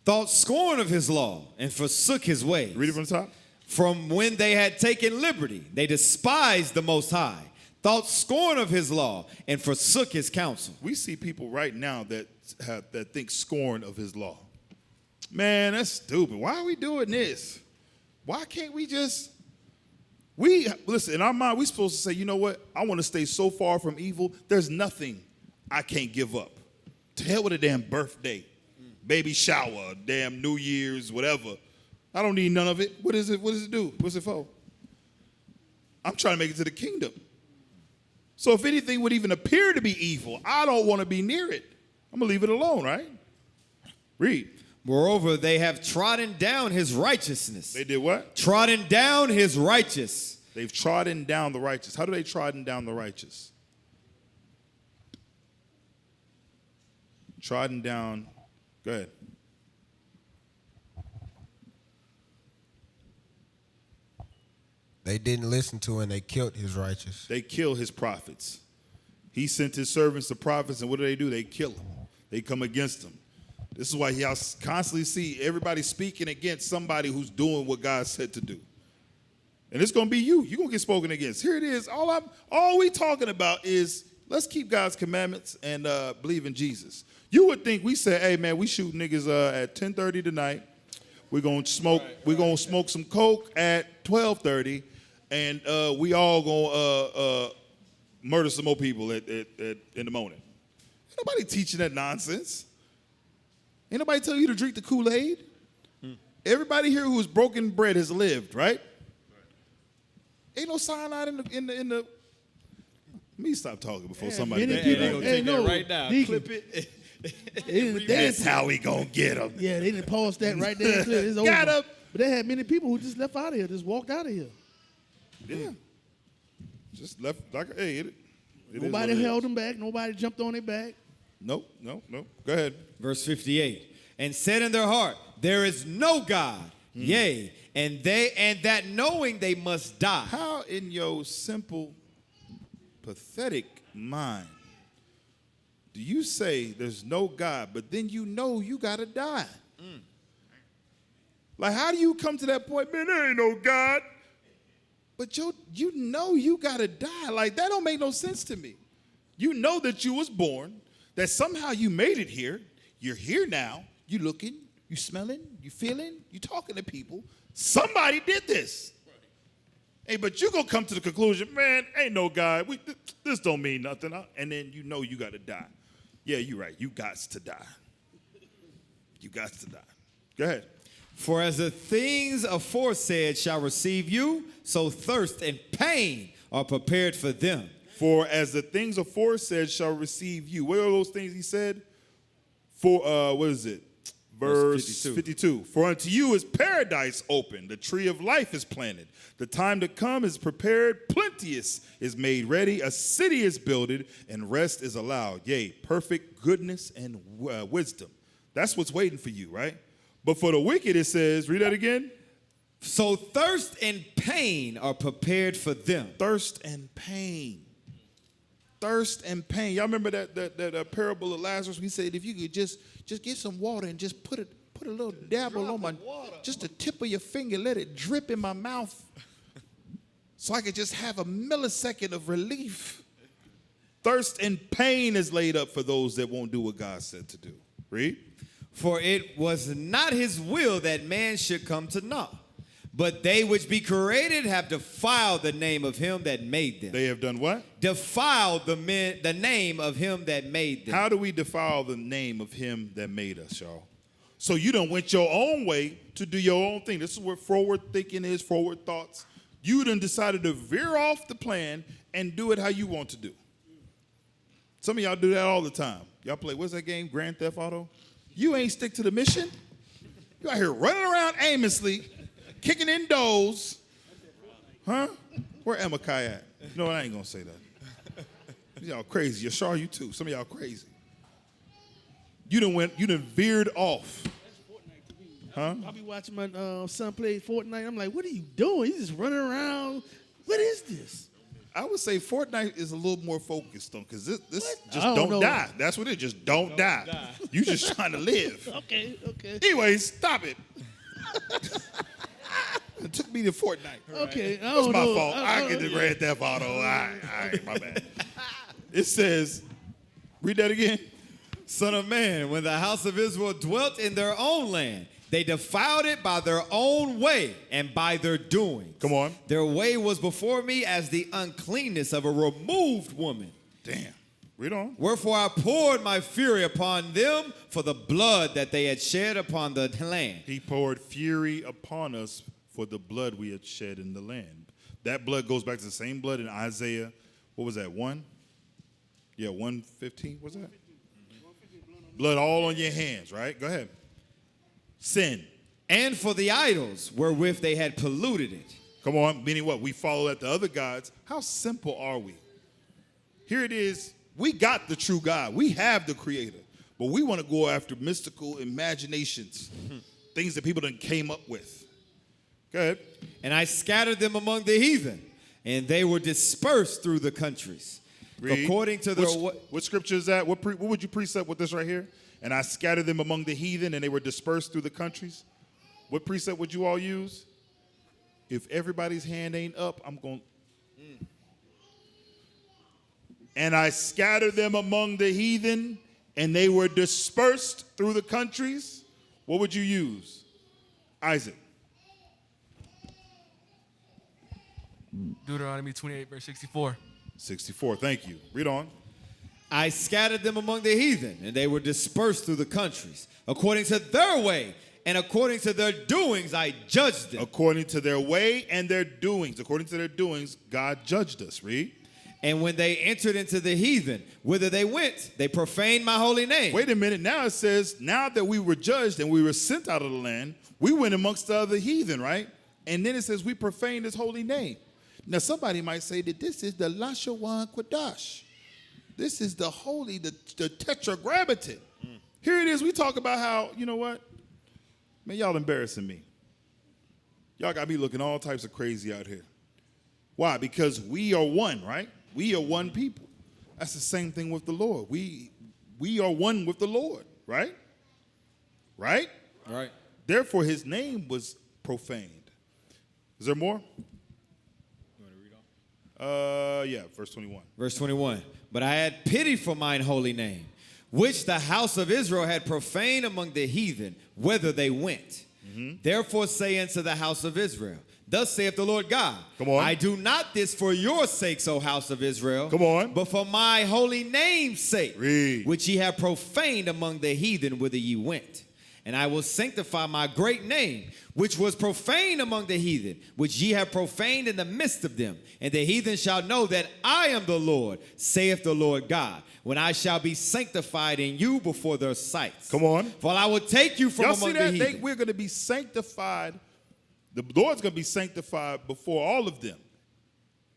Thought scorn of his law and forsook his ways. Read it from the top. From when they had taken liberty, they despised the Most High. Thought scorn of his law and forsook his counsel. We see people right now that think scorn of his law. Man, that's stupid. Why are we doing this? Why can't we just... listen, in our mind, we're supposed to say, you know what? I want to stay so far from evil, there's nothing I can't give up. To hell with a damn birthday, baby shower, damn New Year's, whatever. I don't need none of it. What is it? What does it do? What's it for? I'm trying to make it to the kingdom. So if anything would even appear to be evil, I don't want to be near it. I'm going to leave it alone, right? Read. Moreover, they have trodden down his righteousness. They did what? Trodden down his righteous. They've trodden down the righteous. How do they trodden down the righteous? Trodden down. Go ahead. They didn't listen to and they killed his righteous. They kill his prophets. He sent his servants, the prophets, and what do? They kill them. They come against them. This is why y'all constantly see everybody speaking against somebody who's doing what God said to do. And it's going to be you. You're going to get spoken against. Here it is. All we talking about is let's keep God's commandments and believe in Jesus. You would think we say, hey, man, we shoot niggas at 10:30 tonight. We're going to smoke. We're going to smoke some coke at 12:30, and we all going to murder some more people in the morning. Ain't nobody teaching that nonsense. Ain't nobody telling you to drink the Kool-Aid. Everybody here who has broken bread has lived, right? Ain't no cyanide in the. Let me stop talking before somebody. Many people, They gonna take that right now. Deacon, Clip it. That's how we gonna get them. Yeah, they didn't pause that right there. It's over. Got 'em. But they had many people who just left out of here, just walked out of here. Yeah. Just left like, hey, it is Nobody what it held is. them back. Nobody jumped on their back. Nope. Go ahead. Verse 58. And said in their heart, there is no God. Yea, and that knowing they must die. How in your simple, pathetic mind do you say there's no God, but then you know you gotta die? Like, how do you come to that point, man, there ain't no God? But you know you got to die. Like, that don't make no sense to me. You know that you was born, that somehow you made it here. You're here now. You looking, you smelling, you feeling, you talking to people. Somebody did this. Hey, but you gonna come to the conclusion, man, ain't no God. This don't mean nothing. And then you know you got to die. Yeah, you're right. You got to die. You got to die. Go ahead. For as the things aforesaid shall receive you, so thirst and pain are prepared for them. For as the things aforesaid shall receive you. What are those things he said? For, what is it? Verse 52. For unto you is paradise open, the tree of life is planted. The time to come is prepared, plenteous is made ready, a city is builded, and rest is allowed. Yea, perfect goodness and wisdom. That's what's waiting for you, right? But for the wicked, it says, read that again. So thirst and pain are prepared for them. Thirst and pain. Thirst and pain. Y'all remember that parable of Lazarus? We said if you could just get some water and just put a little dabble on my, just the tip of your finger, let it drip in my mouth so I could just have a millisecond of relief. Thirst and pain is laid up for those that won't do what God said to do. Read. For it was not his will that man should come to naught. But they which be created have defiled the name of him that made them. They have done what? Defiled the name of him that made them. How do we defile the name of him that made us, y'all? So you done went your own way to do your own thing. This is where forward thinking is, forward thoughts. You done decided to veer off the plan and do it how you want to do. Some of y'all do that all the time. Y'all play, what's that game, Grand Theft Auto? You ain't stick to the mission. You out here running around aimlessly, kicking in doors. Huh? Where Amakai at? No, I ain't gonna say that. Y'all crazy. Yashar, you too. Some of y'all crazy. You done veered off. Huh? I'll be watching my son play Fortnite. I'm like, what are you doing? He's just running around. What is this? I would say Fortnite is a little more focused on, because this just don't die. That's what it is. Just don't die. You just trying to live. Okay. Anyways, stop it. It took me to Fortnite. Okay. That's my fault. I get the Grand Theft Auto. All right, my bad. It says, read that again. Son of man, when the house of Israel dwelt in their own land, they defiled it by their own way and by their doings. Come on. Their way was before me as the uncleanness of a removed woman. Damn. Read on. Wherefore I poured my fury upon them for the blood that they had shed upon the land. He poured fury upon us for the blood we had shed in the land. That blood goes back to the same blood in Isaiah. What was that, 1? Yeah, 1:15, was that? Blood all on your hands, right? Go ahead. Sin. And for the idols wherewith they had polluted it. Come on, meaning what? We follow after other gods. How simple are we? Here it is. We got the true God. We have the creator. But we want to go after mystical imaginations, things that people done came up with. Go ahead. And I scattered them among the heathen, and they were dispersed through the countries. Read. According to their... What scripture is that? What would you precept with this right here? And I scattered them among the heathen, and they were dispersed through the countries. What precept would you all use? If everybody's hand ain't up, I'm going... And I scattered them among the heathen, and they were dispersed through the countries. What would you use? Isaac. Deuteronomy 28, verse 64. 64, thank you. Read on. I scattered them among the heathen, and they were dispersed through the countries. According to their way and according to their doings, I judged them. According to their way and their doings. According to their doings, God judged us. Read. And when they entered into the heathen, whither they went, they profaned my holy name. Wait a minute. Now it says, now that we were judged and we were sent out of the land, we went amongst the other heathen, right? And then it says we profaned his holy name. Now somebody might say that this is the Lashawan Quadash. This is the holy, the tetragrammaton. Here it is. We talk about how, you know what? Man, y'all embarrassing me. Y'all got me looking all types of crazy out here. Why? Because we are one, right? We are one people. That's the same thing with the Lord. We are one with the Lord, right? Right? Right. Therefore, his name was profaned. Is there more? You want to read on? Yeah, verse 21. Verse 21. But I had pity for mine holy name, which the house of Israel had profaned among the heathen, whither they went. Therefore say unto the house of Israel, thus saith the Lord God, Come on. I do not this for your sakes, O house of Israel, Come on. but for my holy name's sake, Read. which ye have profaned among the heathen, whither ye went. And I will sanctify my great name, which was profaned among the heathen, which ye have profaned in the midst of them. And the heathen shall know that I am the Lord, saith the Lord God, when I shall be sanctified in you before their sights. Come on. For I will take you from Y'all among see the that? heathen. We're going to be sanctified. The Lord's going to be sanctified before all of them.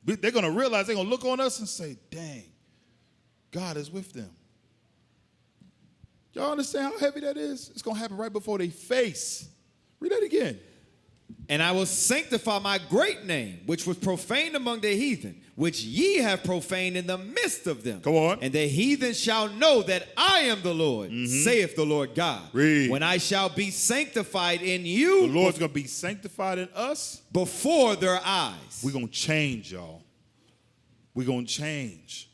They're going to realize, they're going to look on us and say, dang, God is with them. Y'all understand how heavy that is? It's going to happen right before their face. Read that again. And I will sanctify my great name, which was profaned among the heathen, which ye have profaned in the midst of them. Come on. And the heathen shall know that I am the Lord, saith the Lord God. Read. When I shall be sanctified in you, The Lord's going to be sanctified in us. before their eyes. We're going to change, y'all. We're going to change.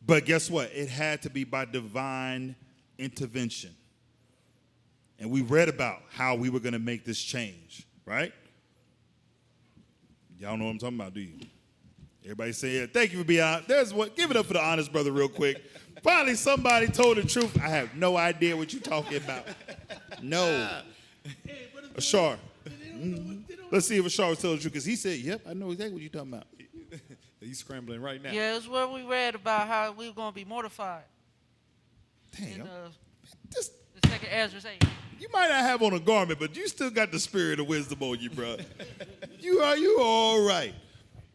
But guess what? It had to be by divine intervention. And we read about how we were going to make this change, right? Y'all know what I'm talking about, do you? Everybody say, yeah, thank you for being honest. There's what, give it up for the honest brother real quick. Finally, somebody told the truth. I have no idea what you're talking about. No. Ashar. Let's see if Ashar was telling the truth, because he said, yep, I know exactly what you're talking about. He's scrambling right now. Yeah, it's where we read about how we were going to be mortified. Damn. In This, the second Ezra 8. you might not have on a garment, but you still got the spirit of wisdom on you, bro. You are all right.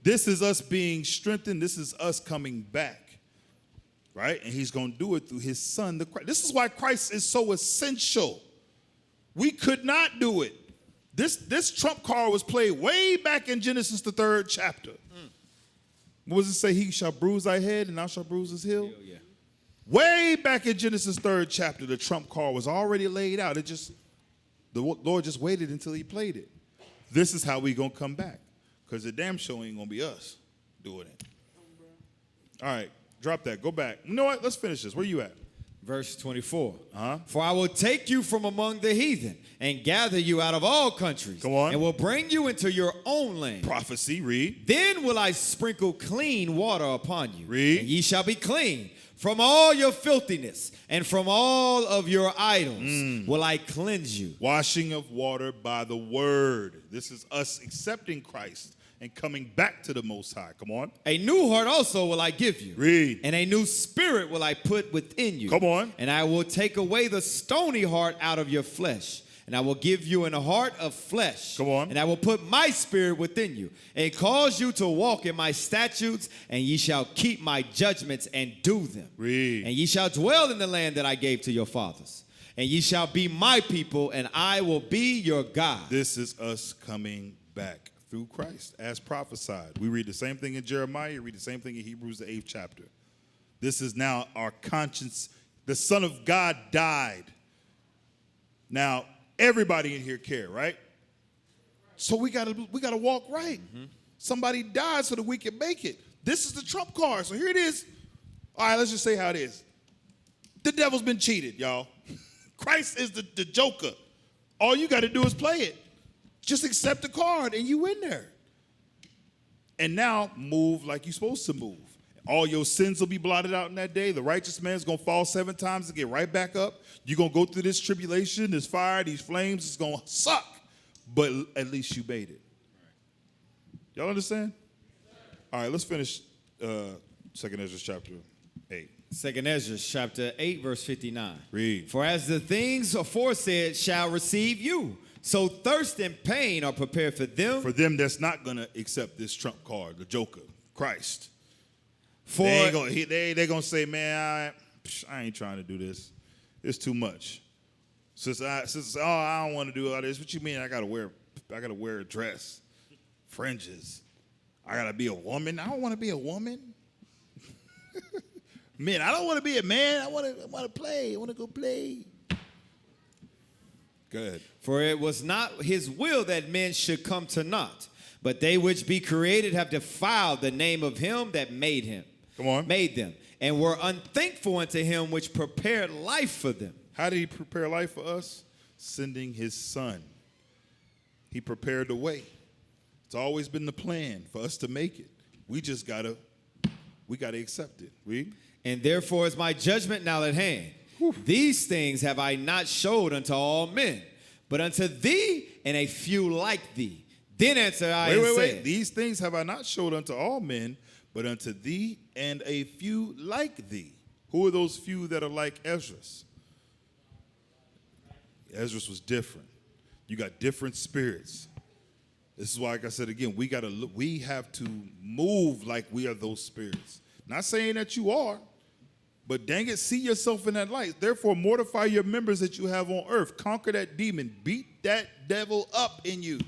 This is us being strengthened. This is us coming back, right? And he's going to do it through his son, the Christ. This is why Christ is so essential. We could not do it. This trump card was played way back in Genesis, the 3rd chapter. What does it say? He shall bruise thy head, and thou shalt bruise his heel. Yeah. Way back in Genesis 3rd chapter, the trump card was already laid out. The Lord just waited until he played it. This is how we going to come back, because the damn show ain't going to be us doing it. All right, drop that. Go back. You know what? Let's finish this. Where you at? Verse 24. For I will take you from among the heathen and gather you out of all countries. Come on. And will bring you into your own land. Prophecy, read. Then will I sprinkle clean water upon you. Read. And ye shall be clean. From all your filthiness and from all of your idols will I cleanse you. Washing of water by the word. This is us accepting Christ and coming back to the Most High. Come on. A new heart also will I give you. Read. And a new spirit will I put within you. Come on. And I will take away the stony heart out of your flesh. And I will give you an heart of flesh. Come on. And I will put my spirit within you, and cause you to walk in my statutes, and ye shall keep my judgments and do them. Read. And ye shall dwell in the land that I gave to your fathers. And ye shall be my people, and I will be your God. This is us coming back through Christ, as prophesied. We read the same thing in Jeremiah, read the same thing in Hebrews, the 8th chapter. This is now our conscience. The Son of God died. Now, everybody in here care, right? So we gotta walk right. Somebody died so that we can make it. This is the trump card. So here it is. All right, let's just say how it is. The devil's been cheated, y'all. Christ is the joker. All you got to do is play it. Just accept the card and you in there. And now move like you're supposed to move. All your sins will be blotted out in that day. The righteous man's going to fall 7 times to get right back up. You're going to go through this tribulation, this fire, these flames. It's going to suck. But at least you made it. Y'all understand? All right, let's finish 2 Ezra chapter 8. 2 Ezra chapter 8, verse 59. Read. For as the things aforesaid shall receive you, so thirst and pain are prepared for them. For them that's not going to accept this trump card, the joker, Christ. For they're going to say, man, I ain't trying to do this. It's too much. Since I don't want to do all this. What you mean I gotta wear a dress, fringes. I gotta be a woman. I don't want to be a woman. Man, I don't want to be a man. I want to play. I want to go play. Go ahead. For it was not his will that men should come to naught, but they which be created have defiled the name of him that made him. Come on. Made them, and were unthankful unto him which prepared life for them. How did he prepare life for us? Sending his son. He prepared the way. It's always been the plan for us to make it. We just gotta accept it. Read. And therefore is my judgment now at hand. These things have I not showed unto all men, but unto thee and a few like thee. Then answered I and said, These things have I not showed unto all men, but unto thee and a few like thee. Who are those few that are like Esdras? Esdras was different. You got different spirits. This is why, like I said again, we have to move like we are those spirits. Not saying that you are, but dang it, see yourself in that light. Therefore, mortify your members that you have on earth. Conquer that demon. Beat that devil up in you.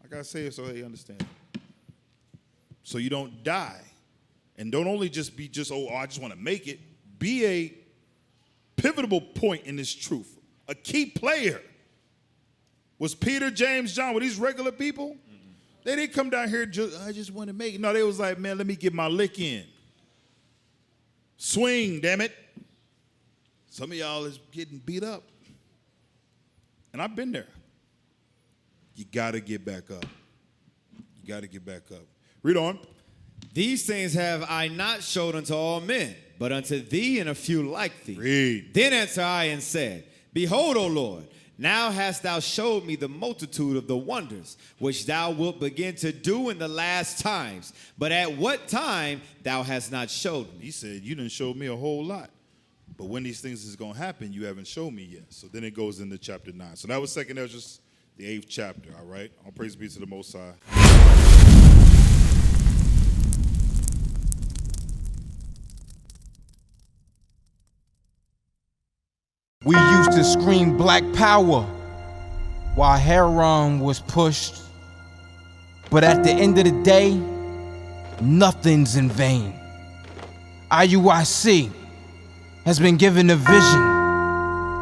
I gotta say it so they understand. So you don't die. And don't only just be I just want to make it. Be a pivotal point in this truth. A key player. Was Peter, James, John, were these regular people? Mm-hmm. They didn't come down here, I just want to make it. No, they was like, man, let me get my lick in. Swing, damn it. Some of y'all is getting beat up. And I've been there. You got to get back up. You got to get back up. Read on. These things have I not showed unto all men, but unto thee and a few like thee. Read. Then answered I and said, Behold, O Lord, now hast thou showed me the multitude of the wonders which thou wilt begin to do in the last times. But at what time thou hast not showed me? He said, you didn't show me a whole lot. But when these things is going to happen, you haven't shown me yet. So then it goes into chapter 9. So that was 2nd Ezra, the 8th chapter, all right? All praise be to the Most High. We used to scream black power while Heron was pushed. But at the end of the day, nothing's in vain. IUIC has been given a vision.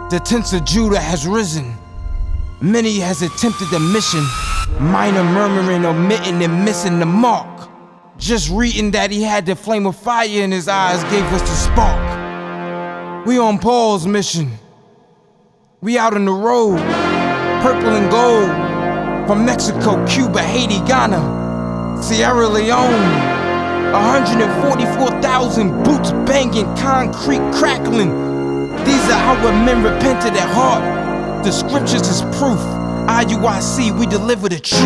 The tents of Judah has risen. Many has attempted the mission. Minor murmuring, omitting, and missing the mark. Just reading that he had the flame of fire in his eyes gave us the spark. We on Paul's mission. We out on the road, purple and gold, from Mexico, Cuba, Haiti, Ghana, Sierra Leone. 144,000 boots banging, concrete crackling. These are our men repented at heart. The scriptures is proof. IUIC, we deliver the truth.